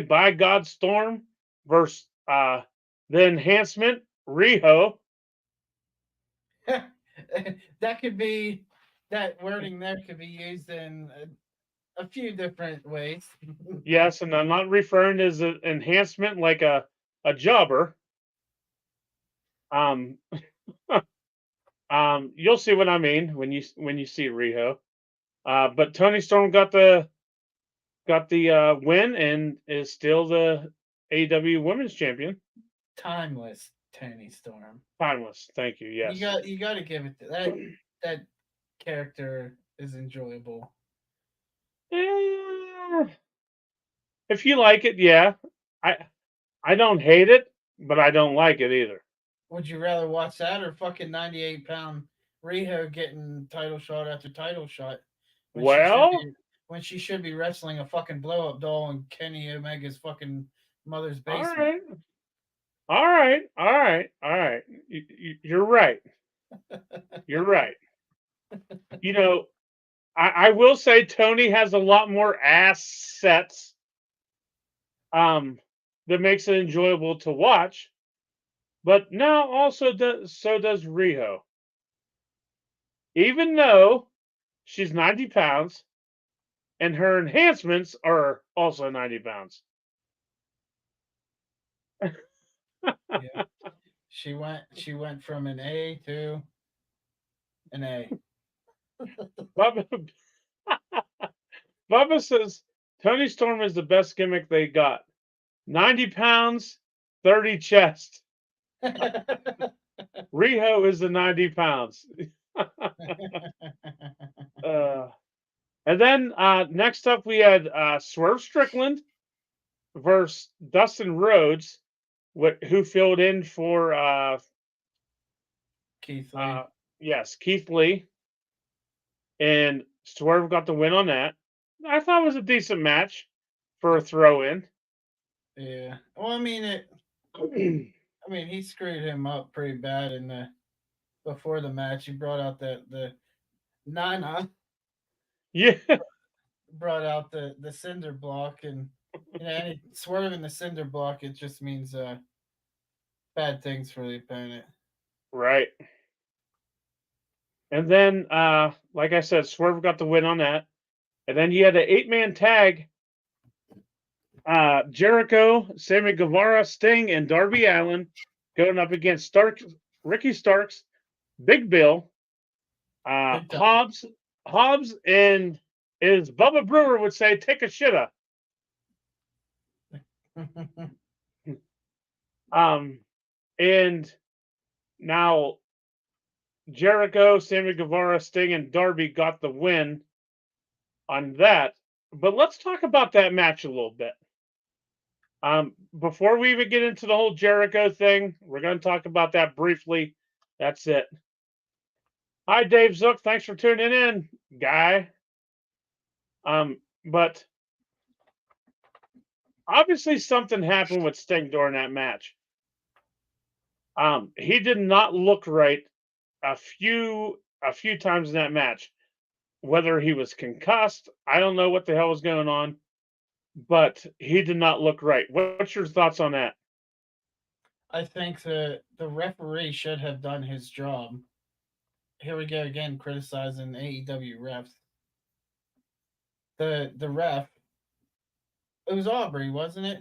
by God Storm versus the Enhancement Riho. That could be that wording there could be used in a few different ways. Yes, and I'm not referring to as an enhancement like a jobber. Um, you'll see what I mean when you see Riho. But Tony Storm got the win and is still the AEW Women's Champion. Timeless Tony Storm. Timeless. Thank you. Yes. You got to give it to that. That character is enjoyable. If you like it, yeah. I don't hate it, but I don't like it either. Would you rather watch that or fucking 98-pound Riho getting title shot after title shot Well, when she should be wrestling a fucking blow up doll in Kenny Omega's fucking mother's all basement? right. All right. All right. All right. You're right. You're right. You know, I will say Tony has a lot more assets that makes it enjoyable to watch. But now also so does Riho. Even though she's 90 pounds and her enhancements are also 90 pounds. Yeah. She went from an A to an A. Bubba says Tony Storm is the best gimmick they got. 90 pounds, 30 chest. Riho is the 90 pounds. And then next up we had Swerve Strickland versus Dustin Rhodes, who filled in for Keith Lee. Yes, Keith Lee. And Swerve got the win on that. I thought it was a decent match for a throw-in. Yeah. Well, I mean he screwed him up pretty bad in the before the match. He brought out the Nana Yeah. brought out the cinder block, and any swerve in the cinder block, it just means bad things for the opponent. Right. And then, like I said, Swerve got the win on that. And then you had an 8-man tag. Jericho, Sammy Guevara, Sting, and Darby Allin going up against Ricky Starks, Big Bill, Hobbs, and as Bubba Brewer would say, take a shitta. And now Jericho, Sammy Guevara, Sting, and Darby got the win on that. But let's talk about that match a little bit. Before we even get into the whole Jericho thing, we're going to talk about that briefly. That's it. Hi, Dave Zook. Thanks for tuning in, guy. But obviously something happened with Sting during that match. He did not look right a few times in that match. Whether he was concussed, I don't know what the hell was going on, but he did not look right. What's your thoughts on that? I think the referee should have done his job. Here we go again, criticizing AEW refs. The ref, it was Aubrey, wasn't it?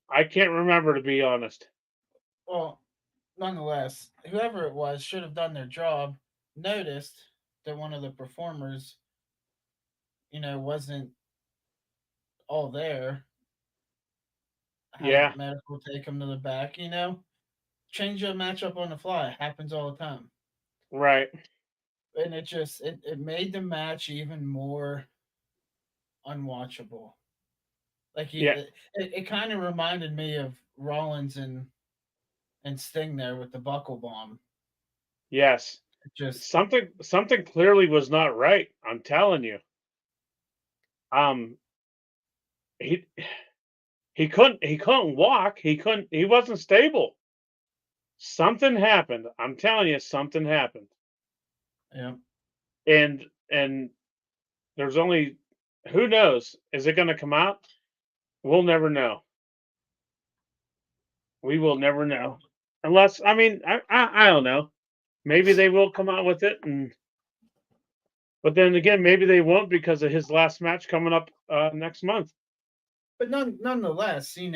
I can't remember, to be honest. Well, nonetheless, whoever it was should have done their job. Noticed that one of the performers, wasn't all there. Yeah. Medical take him to the back. Change a matchup on the fly. It happens all the time. Right. And it made the match even more unwatchable. Like it kind of reminded me of Rollins and Sting there with the buckle bomb. Yes. Just something clearly was not right. I'm telling you. He couldn't walk. He wasn't stable. something happened. I'm telling you, something happened. Yeah. And there's only, who knows? Is it going to come out? We'll never know. We will never know. Unless, I mean, I don't know. Maybe they will come out with it, but then again, maybe they won't because of his last match coming up next month. But nonetheless, you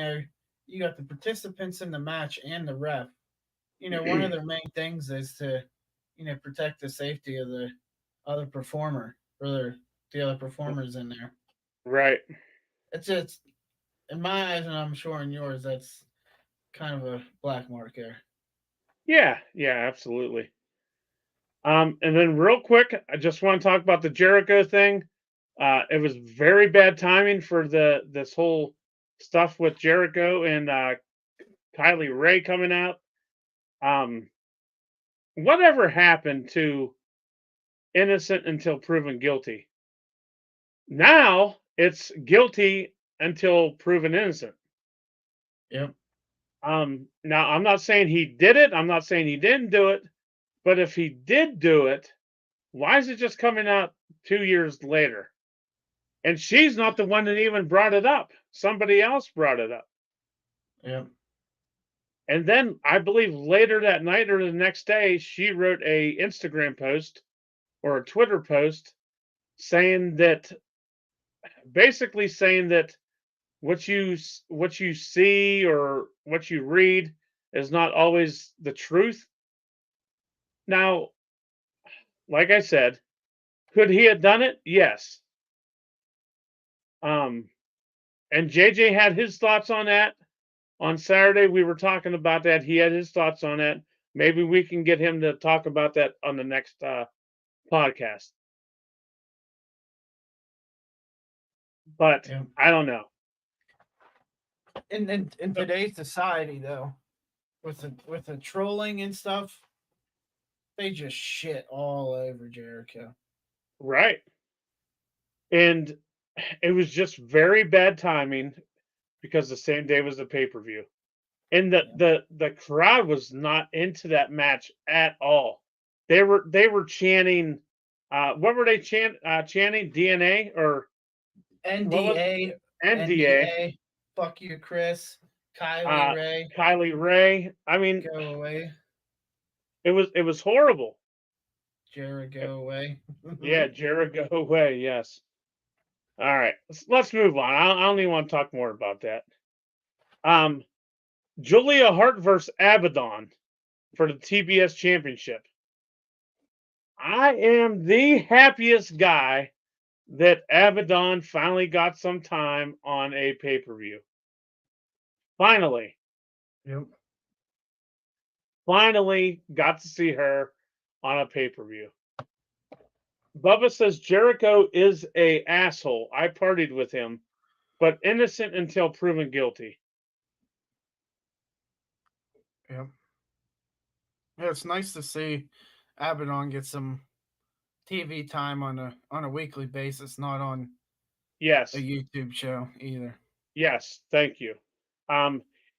got the participants in the match and the ref. One of their main things is to, protect the safety of the other performer or the other performers in there. Right. It's in my eyes, and I'm sure in yours, that's kind of a black mark there. Yeah, absolutely. And then real quick, I just want to talk about the Jericho thing. It was very bad timing for this whole stuff with Jericho and Kylie Ray coming out. Whatever happened to innocent until proven guilty? Now it's guilty until proven innocent. Yep. Now I'm not saying he did it. I'm not saying he didn't do it. But if he did do it, why is it just coming out 2 years later? And she's not the one that even brought it up. Somebody else brought it up. Yep. And then I believe later that night or the next day, she wrote a Instagram post or a Twitter post saying that, basically saying that what you see or what you read is not always the truth. Now, like I said, could he have done it? Yes. And JJ had his thoughts on that. On Saturday, we were talking about that. He had his thoughts on that. Maybe we can get him to talk about that on the next podcast. But Yeah. I don't know. In today's society, though, with the trolling and stuff, they just shit all over Jericho. Right. And it was just very bad timing because the same day was the pay-per-view. And the crowd was not into that match at all. They were chanting, what were they chanting? DNA or NDA, NDA? fuck you, Chris. Kylie Ray, Kylie Ray. I mean, go away. it was horrible. Jared, go away. Yeah, Jared, go away. Yes. All right, let's move on. I don't even want to talk more about that. Julia Hart versus Abaddon for the TBS Championship. I am the happiest guy that Abaddon finally got some time on a pay-per-view. Finally. Yep. Finally got to see her on a pay-per-view. Bubba says Jericho is a asshole. I partied with him, but innocent until proven guilty. Yep. Yeah, it's nice to see Abaddon get some TV time on a weekly basis, not on Yes. a YouTube show either. Yes, thank you.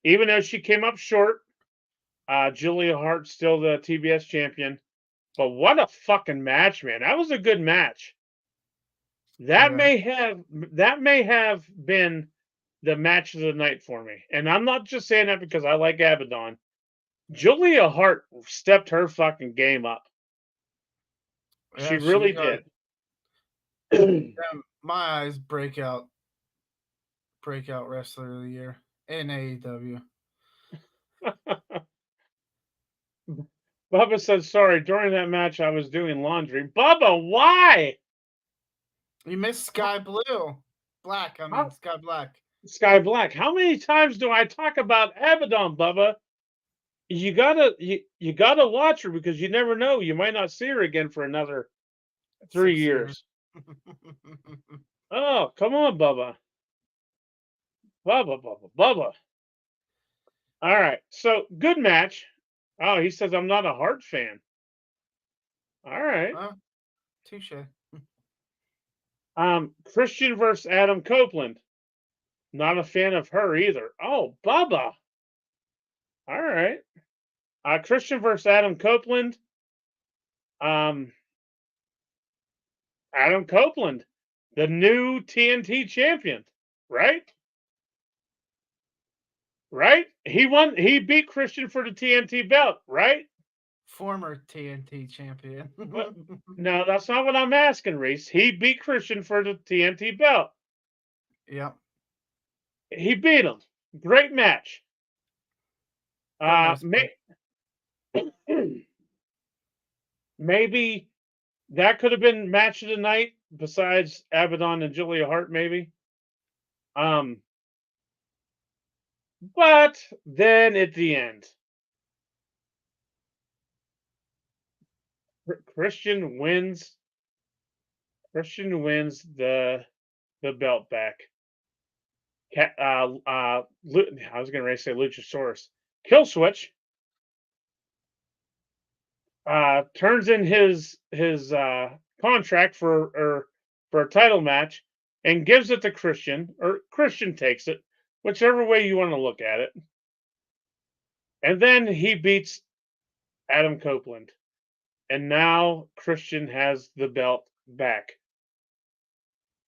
Even though she came up short, Julia Hart still the TBS champion. But what a fucking match, man! That was a good match. That may have been the match of the night for me. And I'm not just saying that because I like Abaddon. Julia Hart stepped her fucking game up. Yeah, she really got, did. My eyes, breakout wrestler of the year in AEW. Bubba says, sorry, during that match I was doing laundry. Bubba, why? You missed Sky Blue. Black, I mean, Sky Black. Sky Black. How many times do I talk about Abaddon, Bubba? You gotta watch her because you never know. You might not see her again for another 3 years. Oh, come on, Bubba. Bubba. All right. So, good match. Oh, he says I'm not a Hart fan. All right. Touche. Christian versus Adam Copeland. Not a fan of her either. Oh, Bubba. All right. Christian versus Adam Copeland. Adam Copeland, the new TNT champion, right? Right? He won. He beat Christian for the TNT belt, right? Former TNT champion. But no, that's not what I'm asking, Reese. He beat Christian for the TNT belt. Yep. He beat him. Great match. For most part. Maybe that could have been match of the night besides Abaddon and Julia Hart, maybe. But then at the end, Christian wins. Christian wins the belt back. I was going to say Luchasaurus. Killswitch turns in his contract for a title match and gives it to Christian, or Christian takes it, whichever way you want to look at it. And then he beats Adam Copeland. And now Christian has the belt back.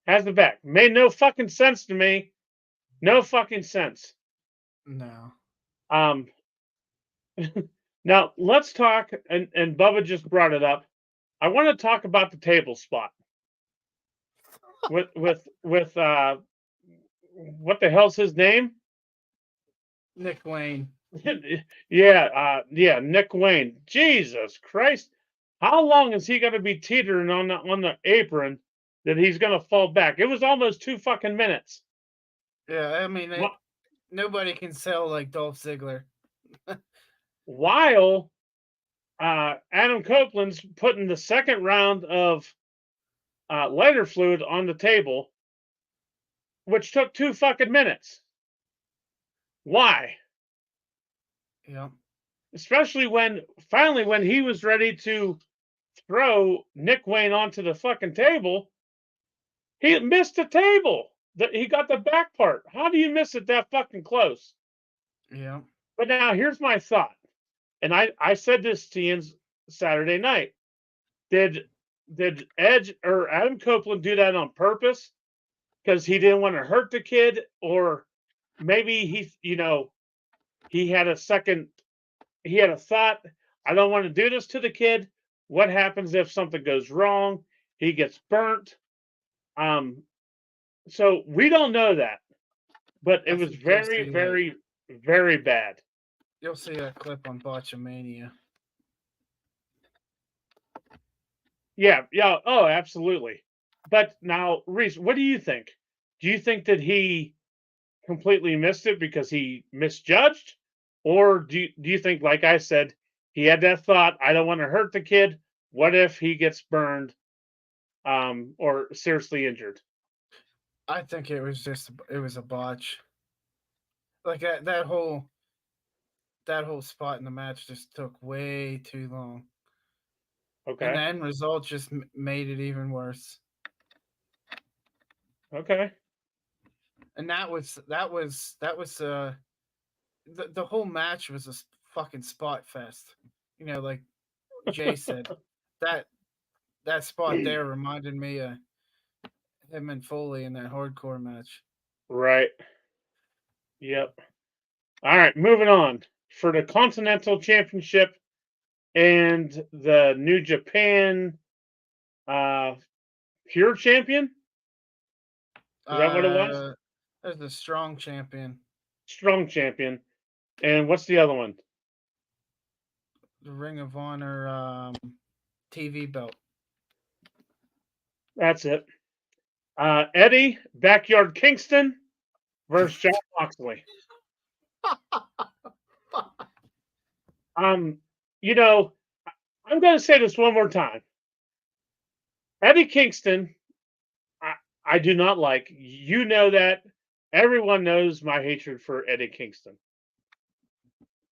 Has the back. Made no fucking sense to me. No fucking sense. No. Now let's talk, and Bubba just brought it up. I want to talk about the table spot. with what the hell's his name? Nick Wayne. yeah, Nick Wayne. Jesus Christ. How long is he going to be teetering on the apron that he's going to fall back? It was almost 2 fucking minutes. Yeah, I mean, nobody can sell like Dolph Ziggler. While Adam Copeland's putting the second round of lighter fluid on the table, which took 2 fucking minutes. Why? Yeah. Especially when he was ready to throw Nick Wayne onto the fucking table, he missed the table. He got the back part. How do you miss it that fucking close? Yeah. But now here's my thought. And I said this to Ian Saturday night. Did Edge or Adam Copeland do that on purpose? Because he didn't want to hurt the kid, or maybe he had a thought, I don't want to do this to the kid. What happens if something goes wrong? He gets burnt. So we don't know that. But it was very, very, very bad. You'll see that clip on Botchamania. Yeah. Oh, absolutely. But now, Reese, what do you think? Do you think that he completely missed it because he misjudged? Or do you think, like I said, he had that thought, I don't want to hurt the kid. What if he gets burned or seriously injured? I think it was a botch. Like that whole spot in the match just took way too long. Okay. And the end result just made it even worse. Okay. And that was the whole match was a fucking spot fest. Like Jay said, that spot there reminded me of him and Foley in that hardcore match. Right. Yep. All right, moving on. For the Continental Championship and the New Japan Pure Champion? Is that what it was? There's the Strong Champion. Strong Champion. And what's the other one? The Ring of Honor TV belt. That's it. Eddie, Backyard Kingston versus John Moxley. I'm going to say this one more time. Eddie Kingston, I do not like. You know that. Everyone knows my hatred for Eddie Kingston.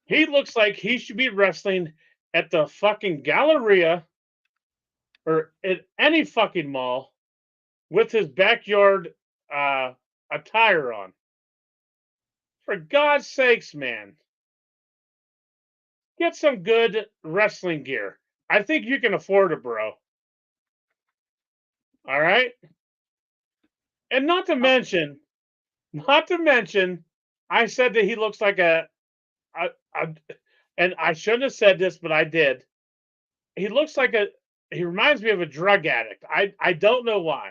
He looks like he should be wrestling at the fucking Galleria or at any fucking mall with his backyard attire on. For God's sakes, man. get some good wrestling gear. I think you can afford it, bro. All right? And not to mention, I said that he looks like a and I shouldn't have said this, but I did. He looks like he reminds me of a drug addict. I don't know why.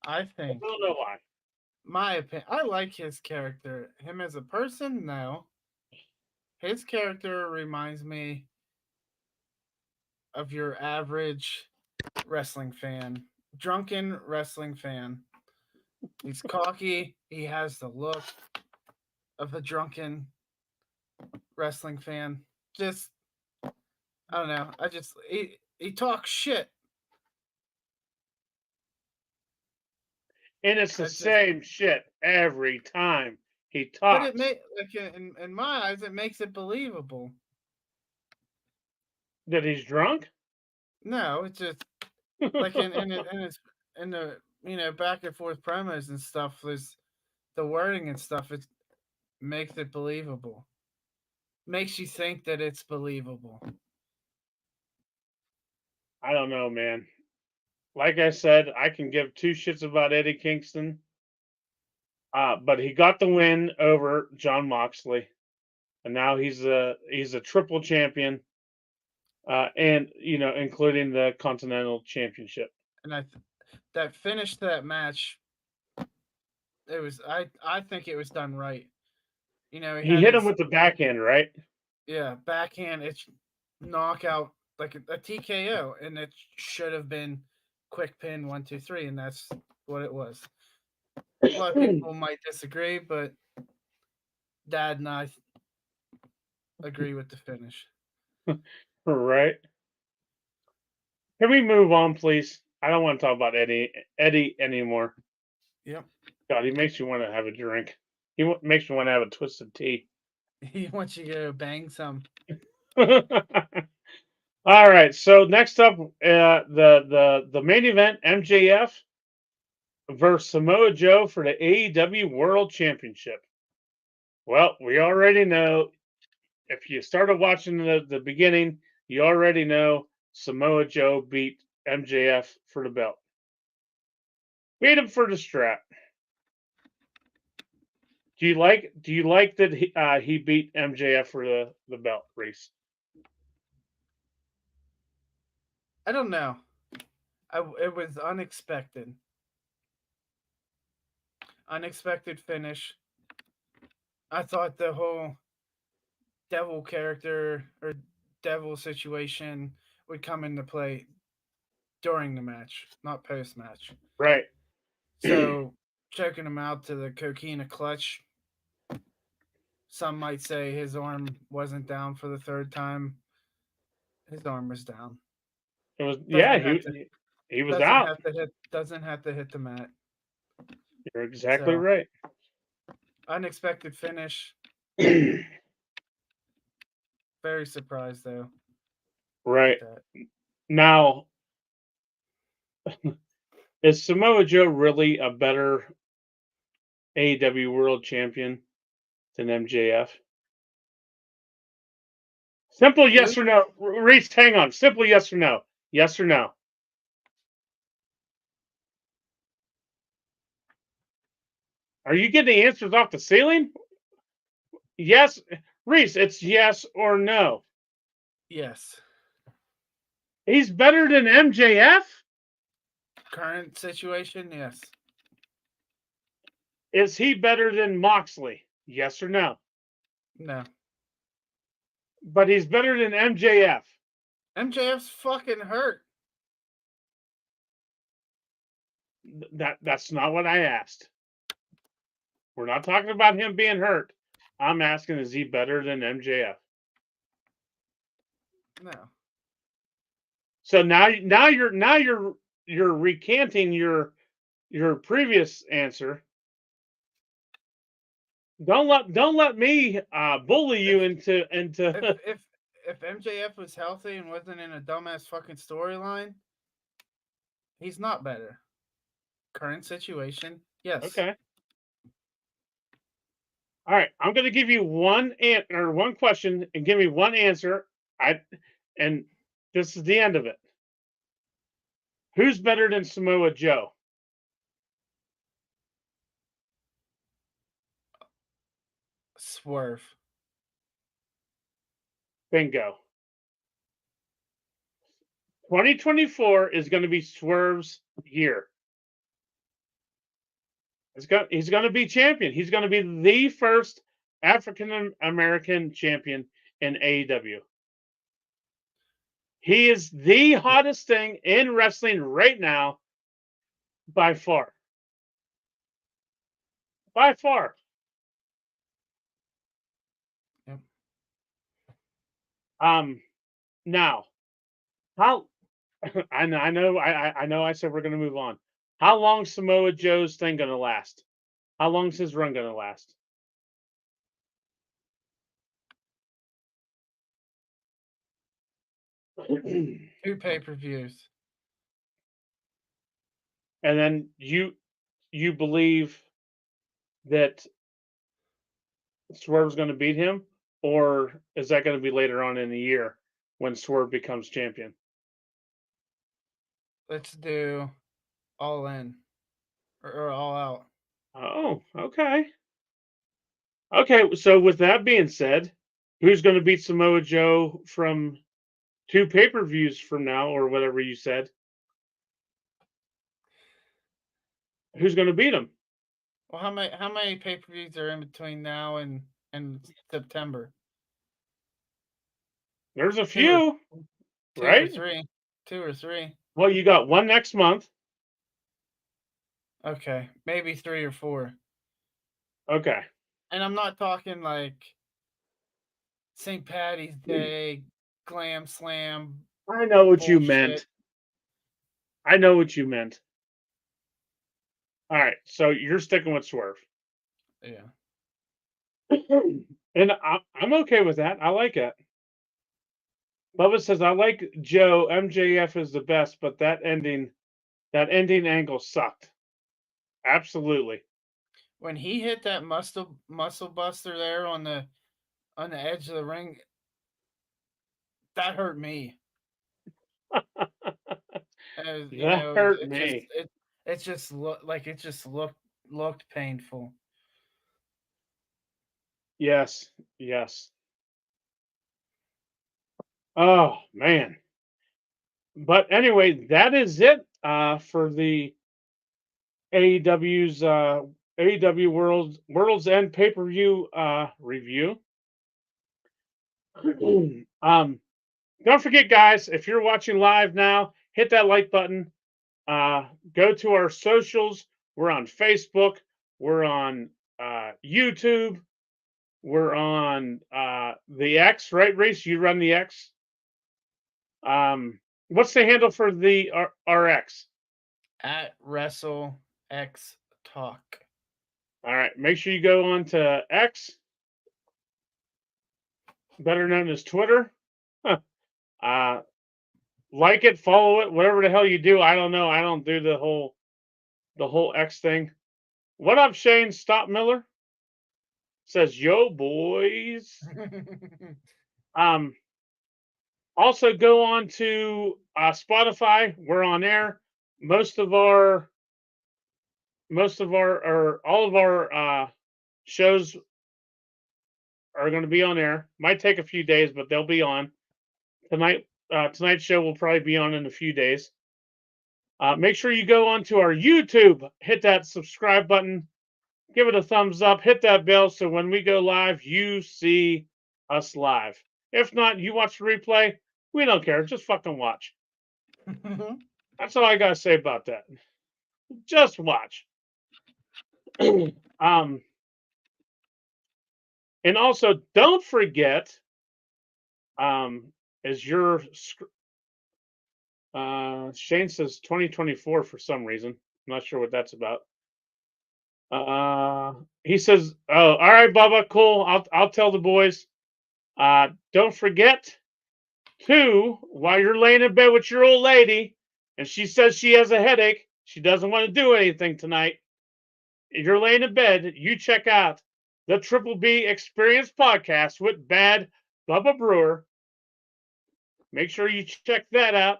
I I think don't know why. my opinion. I like his character. Him as a person, no. His character reminds me of your average wrestling fan, drunken wrestling fan. He's cocky. He has the look of a drunken wrestling fan. Just I don't know. He talks shit. And it's the I just same shit every time he but it talks. may like in my eyes it makes it believable. That he's drunk? No, it's just like in the back and forth promos and stuff. There's the wording and stuff. It makes it believable. Makes you think that it's believable. I don't know, man. Like I said, I can give two shits about Eddie Kingston. But he got the win over John Moxley, and now he's a triple champion, and including the Continental Championship. And that finish to that match, it was I think it was done right. He He had hit him his with the backhand, right? backhand. It's knockout like a TKO, and it should have been quick pin 1 2 3, and that's what it was. A lot of people might disagree, but Dad and I agree with the finish. Right. Can we move on, please? I don't want to talk about Eddie anymore. Yep. God, he makes you want to have a drink. Makes you want to have a twisted tea. He wants you to bang some. All right. So next up, the main event: MJF versus Samoa Joe for the AEW World Championship. Well, we already know. If you started watching the beginning, you already know Samoa Joe beat MJF for the belt. Beat him for the strap. Do you like that he beat MJF for the belt, Reese? I don't know. It was unexpected. Unexpected finish. I thought the whole devil character or devil situation would come into play during the match, not post match. Right. So choking him out to the coquina clutch. Some might say his arm wasn't down for the third time. His arm was down. It was, yeah, Doesn't have to he was out. doesn't have to hit the mat. You're exactly So right. unexpected finish. Very surprised though Right. with that. Now, is Samoa Joe really a better AEW World Champion than MJF? Simple Who? yes or no. Reese, hang on. Simple yes or no. Yes or no. Are you getting the answers off the ceiling? Yes. Reese, it's yes or no. Yes. He's better than MJF? Current situation, yes. Is he better than Moxley? Yes or no? No. But he's better than MJF. MJF's fucking hurt. That's not what I asked. We're not talking about him being hurt. I'm asking, is he better than MJF? No. So now you're recanting your previous answer. Don't let me bully you into If MJF was healthy and wasn't in a dumbass fucking storyline, he's not better. Current situation, yes. Okay. All right, I'm going to give you one question and give me one answer. And this is the end of it. Who's better than Samoa Joe? Swerve. Bingo. 2024 is going to be Swerve's year. He's going to be champion. He's going to be the first African American champion in AEW. He is the hottest thing in wrestling right now by far. By far. Yep. Now, how I know I said we're going to move on. How long Samoa Joe's thing going to last? How long's his run going to last? Two pay-per-views. And then you believe that Swerve's going to beat him, or is that going to be later on in the year when Swerve becomes champion? Let's do All In or All Out. Oh, okay. Okay, so with that being said, who's going to beat Samoa Joe from 2 pay-per-views from now, or whatever you said? Who's going to beat him? Well, how many pay-per-views are in between now and September? There's a few, right? 2 or 3. Well, you got one next month. Okay, maybe 3 or 4. Okay. And I'm not talking like St. Patty's Day, Glam Slam. I know what you bullshit. meant. I know what you meant. All right, so you're sticking with Swerve. Yeah. And I'm okay with that. I like it. Bubba says, I like Joe. MJF is the best, but that ending angle sucked. Absolutely. When he hit that muscle buster there on the edge of the ring, that hurt me. That hurt me. It just looked painful. Yes. Oh man. But anyway, that is it for the AEW's AEW Worlds End pay-per-view review. Don't forget, guys, if you're watching live now, hit that like button. Go to our socials. We're on Facebook. We're on YouTube. We're on the X, right, Reese? You run the X. What's the handle for the RX? At Wrestle X Talk. All right. Make sure you go on to X, better known as Twitter. Like it, follow it, whatever the hell you do. I don't know. I don't do the whole X thing. What up, Shane? Stop Miller says, "Yo, boys." Also go on to Spotify. We're on air. All of our shows are going to be on air. Might take a few days, but they'll be on tonight. Tonight's show will probably be on in a few days. Make sure you go onto our YouTube, hit that subscribe button, give it a thumbs up, hit that bell so when we go live, you see us live. If not, you watch the replay. We don't care. Just fucking watch. That's all I got to say about that. Just watch. And also, don't forget, as your Shane says 2024 for some reason. I'm not sure what that's about. He says, "Oh, all right, Bubba, cool. I'll tell the boys. Don't forget to, while you're laying in bed with your old lady, and she says she has a headache, she doesn't want to do anything tonight. If you're laying in bed, you check out the Triple B Experience podcast with Bad Bubba Brewer. Make sure you check that out.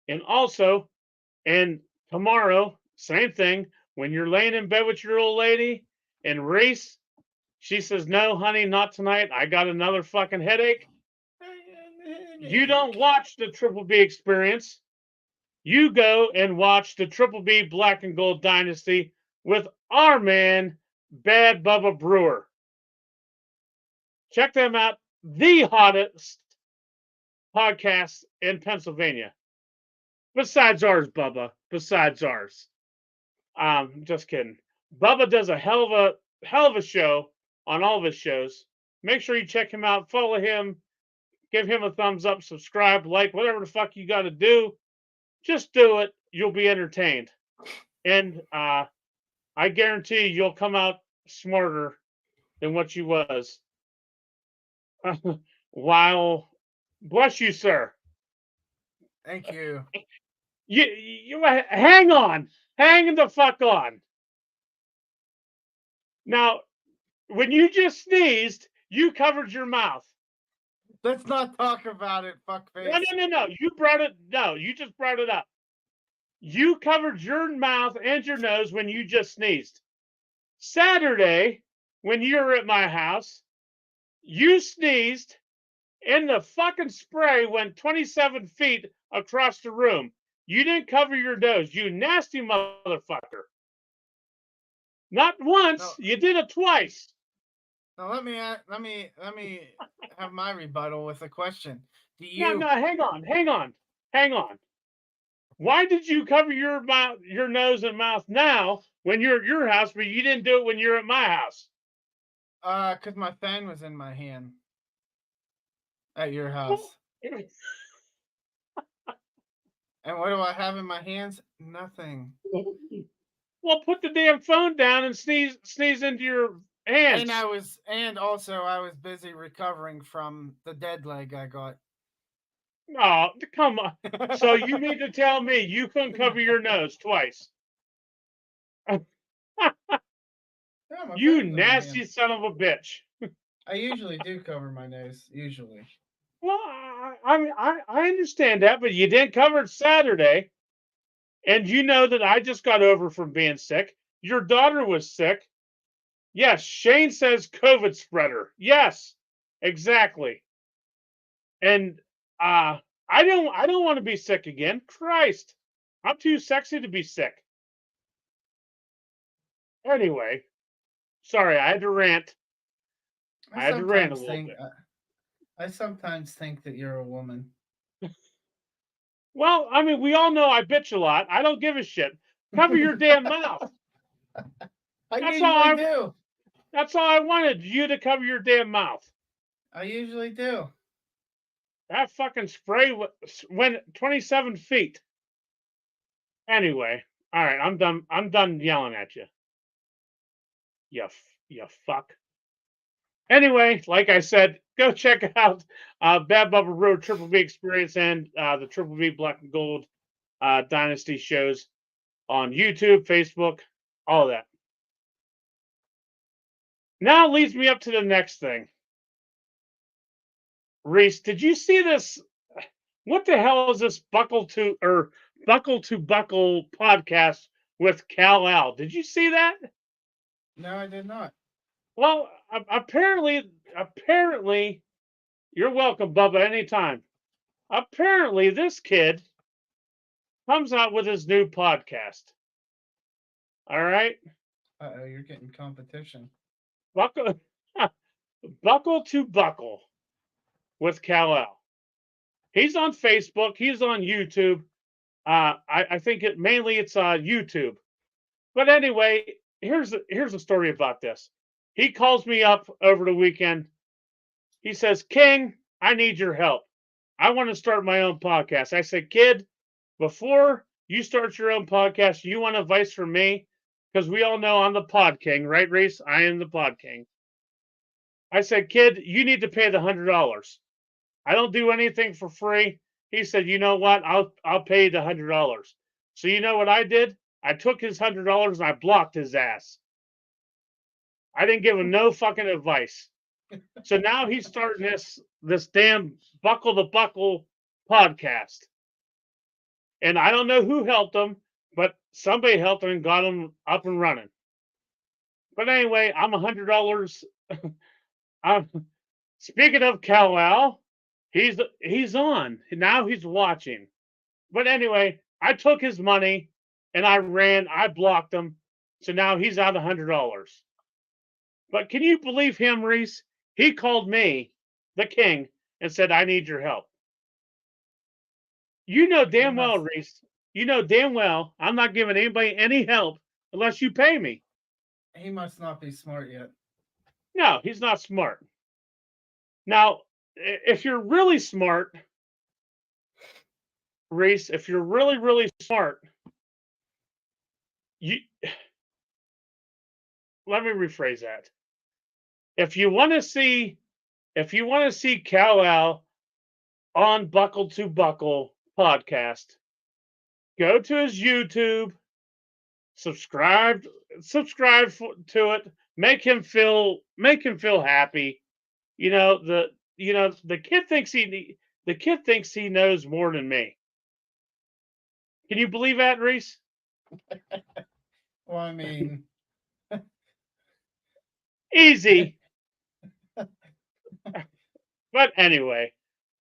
And also, and tomorrow, same thing. When you're laying in bed with your old lady and Reese, she says, "No, honey, not tonight. I got another fucking headache." You don't watch the Triple B Experience. You go and watch the Triple B Black and Gold Dynasty with our man, Bad Bubba Brewer. Check them out. The hottest podcast in Pennsylvania. Besides ours, Bubba. Besides ours. Just kidding. Bubba does a hell of a show on all of his shows. Make sure you check him out, follow him, give him a thumbs up, subscribe, like, whatever the fuck you got to do. Just do it. You'll be entertained. And I guarantee you'll come out smarter than what you was. While, bless you, sir. Thank you. You hang on. Hang the fuck on. Now, when you just sneezed, you covered your mouth. Let's not talk about it, fuckface. No. You brought it. No, you just brought it up. You covered your mouth and your nose when you just sneezed. Saturday, when you were at my house, you sneezed and the fucking spray went 27 feet across the room. You didn't cover your nose, you nasty motherfucker. Not once, no. You did it twice. Now let me have my rebuttal with a question. Do you? No, hang on. Why did you cover your mouth, your nose and mouth now when you're at your house, but you didn't do it when you're at my house? Because my fan was in my hand at your house. And what do I have in my hands? Nothing. Well, put the damn phone down and sneeze into your hands. And also I was busy recovering from the dead leg I got. Oh, come on. So you mean to tell me you couldn't cover your nose twice? You nasty son of a bitch. I usually do cover my nose, usually. Well, I understand that, but you didn't cover it Saturday. And you know that I just got over from being sick. Your daughter was sick. Yes, Shane says COVID spreader. Yes, exactly. And I don't want to be sick again. Christ, I'm too sexy to be sick. Anyway, sorry, I had to rant. I had to rant a little bit. I sometimes think that you're a woman. Well, I mean, we all know I bitch a lot. I don't give a shit. Cover your damn mouth. That's all I do. That's all I wanted, you to cover your damn mouth. I usually do. That fucking spray went 27 feet. Anyway, all right, I'm done. I'm done yelling at you. You fuck. Anyway, like I said, go check out Bad Bubba Road Triple B Experience and the Triple B Black and Gold Dynasty shows on YouTube, Facebook, all that. Now leads me up to the next thing. Reese, did you see this? What the hell is this Buckle to Buckle podcast with Kal-El? Did you see that? No, I did not. Well, apparently, you're welcome, Bubba, anytime. Apparently, this kid comes out with his new podcast. All right? Uh-oh, you're getting competition. Buckle to Buckle with Kal-El. He's on Facebook. He's on YouTube. I think mainly it's YouTube. But anyway, here's a story about this. He calls me up over the weekend. He says, "King, I need your help. I want to start my own podcast." I said, "Kid, before you start your own podcast, you want advice from me? Because we all know I'm the Pod King, right, Reese? I am the Pod King." I said, "Kid, you need to pay the $100. I don't do anything for free." He said, "You know what? I'll pay you the $100. So you know what I did? I took his $100 and I blocked his ass. I didn't give him no fucking advice. So now he's starting this damn Buckle the Buckle podcast. And I don't know who helped him, but somebody helped him and got him up and running. But anyway, I'm $100. Speaking of Kal-El, he's on. Now he's watching. But anyway, I took his money and I blocked him. So now he's out $100. But can you believe him, Reese? He called me, the king, and said, I need your help. You know damn well, Reese. You know damn well I'm not giving anybody any help unless you pay me. He must not be smart yet. No, he's not smart. Now, if you're really smart, Reese, if you're really, really smart, let me rephrase that. If you want to see Kal-El on Buckle to Buckle podcast, go to his YouTube, subscribe to it, make him feel happy. The kid thinks he knows more than me. Can you believe that, Reese? Well, I mean, easy. But anyway,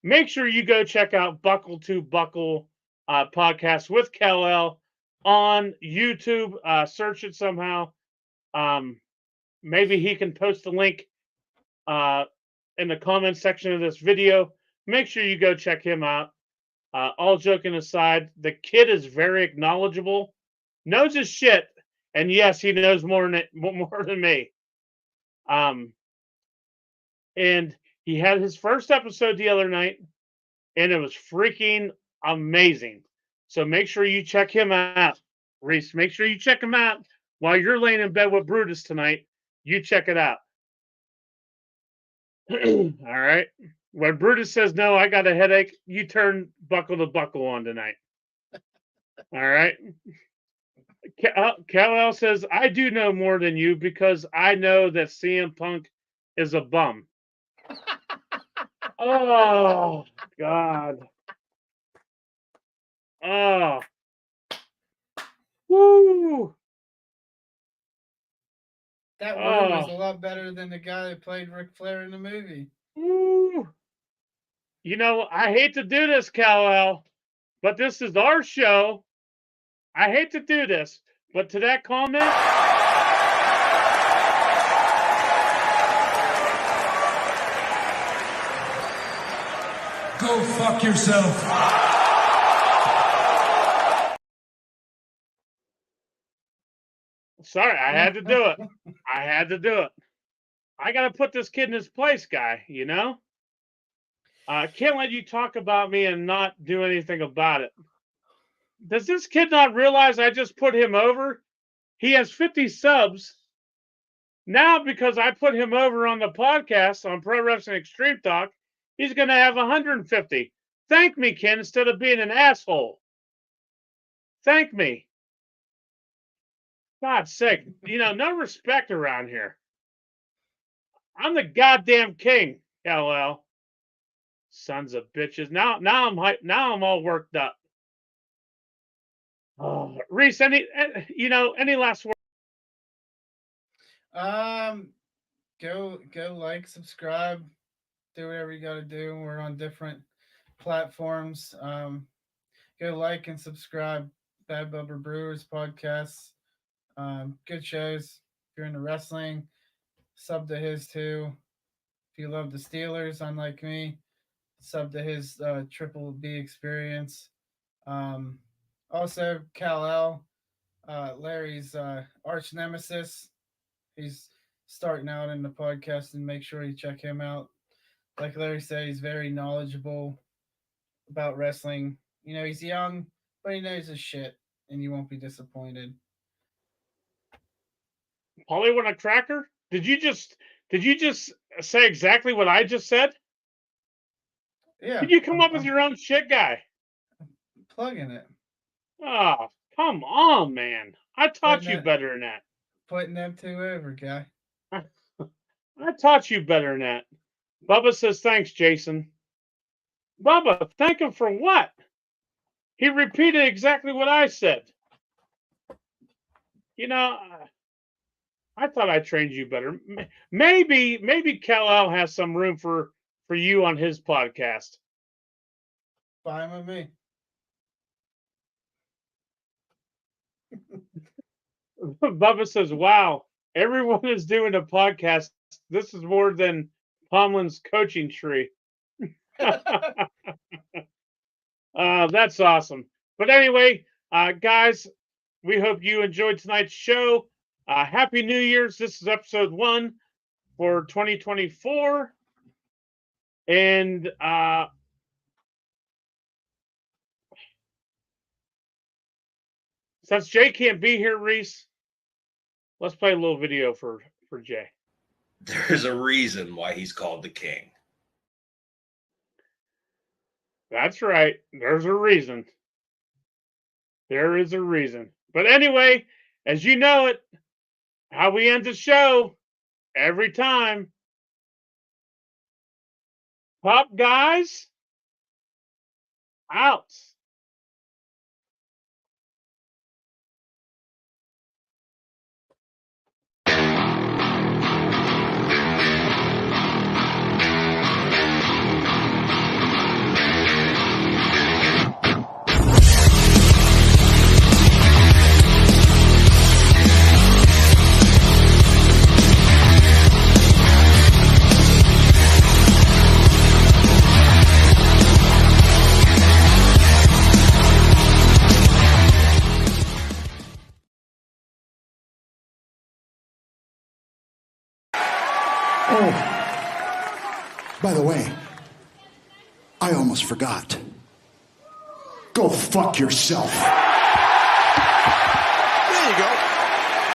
make sure you go check out Buckle to Buckle podcast with Kal-El on YouTube. Search it somehow. Maybe he can post a link in the comment section of this video. Make sure you go check him out. All joking aside, the kid is very acknowledgeable, knows his shit, and yes, he knows more than me. And he had his first episode the other night, and it was freaking amazing. So make sure you check him out, Reese. Make sure you check him out while you're laying in bed with Brutus tonight. You check it out. All right. When Brutus says no, I got a headache, you turn Buckle to Buckle on tonight. All right. Kal-El says, I do know more than you because I know that CM Punk is a bum. Oh, God. Oh. Woo. That word is a lot better than the guy that played Ric Flair in the movie. Woo. You know, I hate to do this, Kal-El, but this is our show. I hate to do this, but to that comment, go fuck yourself. Sorry, I had to do it. I had to do it. I got to put this kid in his place, guy, you know? I can't let you talk about me and not do anything about it. Does this kid not realize I just put him over? He has 50 subs. Now, because I put him over on the podcast on Pro Wrestling Extreme Talk, he's going to have 150. Thank me, Ken, instead of being an asshole. Thank me. God's sake, no respect around here. I'm the goddamn king, Kal-El. Sons of bitches. Now I'm all worked up. Oh, Reese, any last words? Go like, subscribe, do whatever you got to do. We're on different platforms. Go like and subscribe. Bad Bubba Brewers podcasts. Good shows. If you're into wrestling, sub to his too. If you love the Steelers, unlike me, sub to his Triple B experience. Also, Kal-El, Larry's arch nemesis. He's starting out in the podcast, and make sure you check him out. Like Larry said, he's very knowledgeable about wrestling. He's young, but he knows his shit, and you won't be disappointed. Polly want a cracker? Did you just say exactly what I just said? Yeah. Did you come up with your own shit, guy? Plugging it. Oh, come on, man. I taught you better than that. Putting them two over, guy. I taught you better than that. Bubba says, thanks, Jason. Bubba, thank him for what? He repeated exactly what I said. You know, I thought I trained you better. Maybe Kal-El has some room for you on his podcast. Fine with me. Bubba says, wow, everyone is doing a podcast. This is more than Tomlin's coaching tree. That's awesome. But anyway, guys, we hope you enjoyed tonight's show. Happy New Year's. This is episode 1 for 2024. And since Jay can't be here, Reese, let's play a little video for Jay. There's a reason why he's called the king. That's right. There's a reason. There is a reason. But anyway, as you know it, how we end the show every time. Pop guys, out. Oh, by the way, I almost forgot. Go fuck yourself. There you go.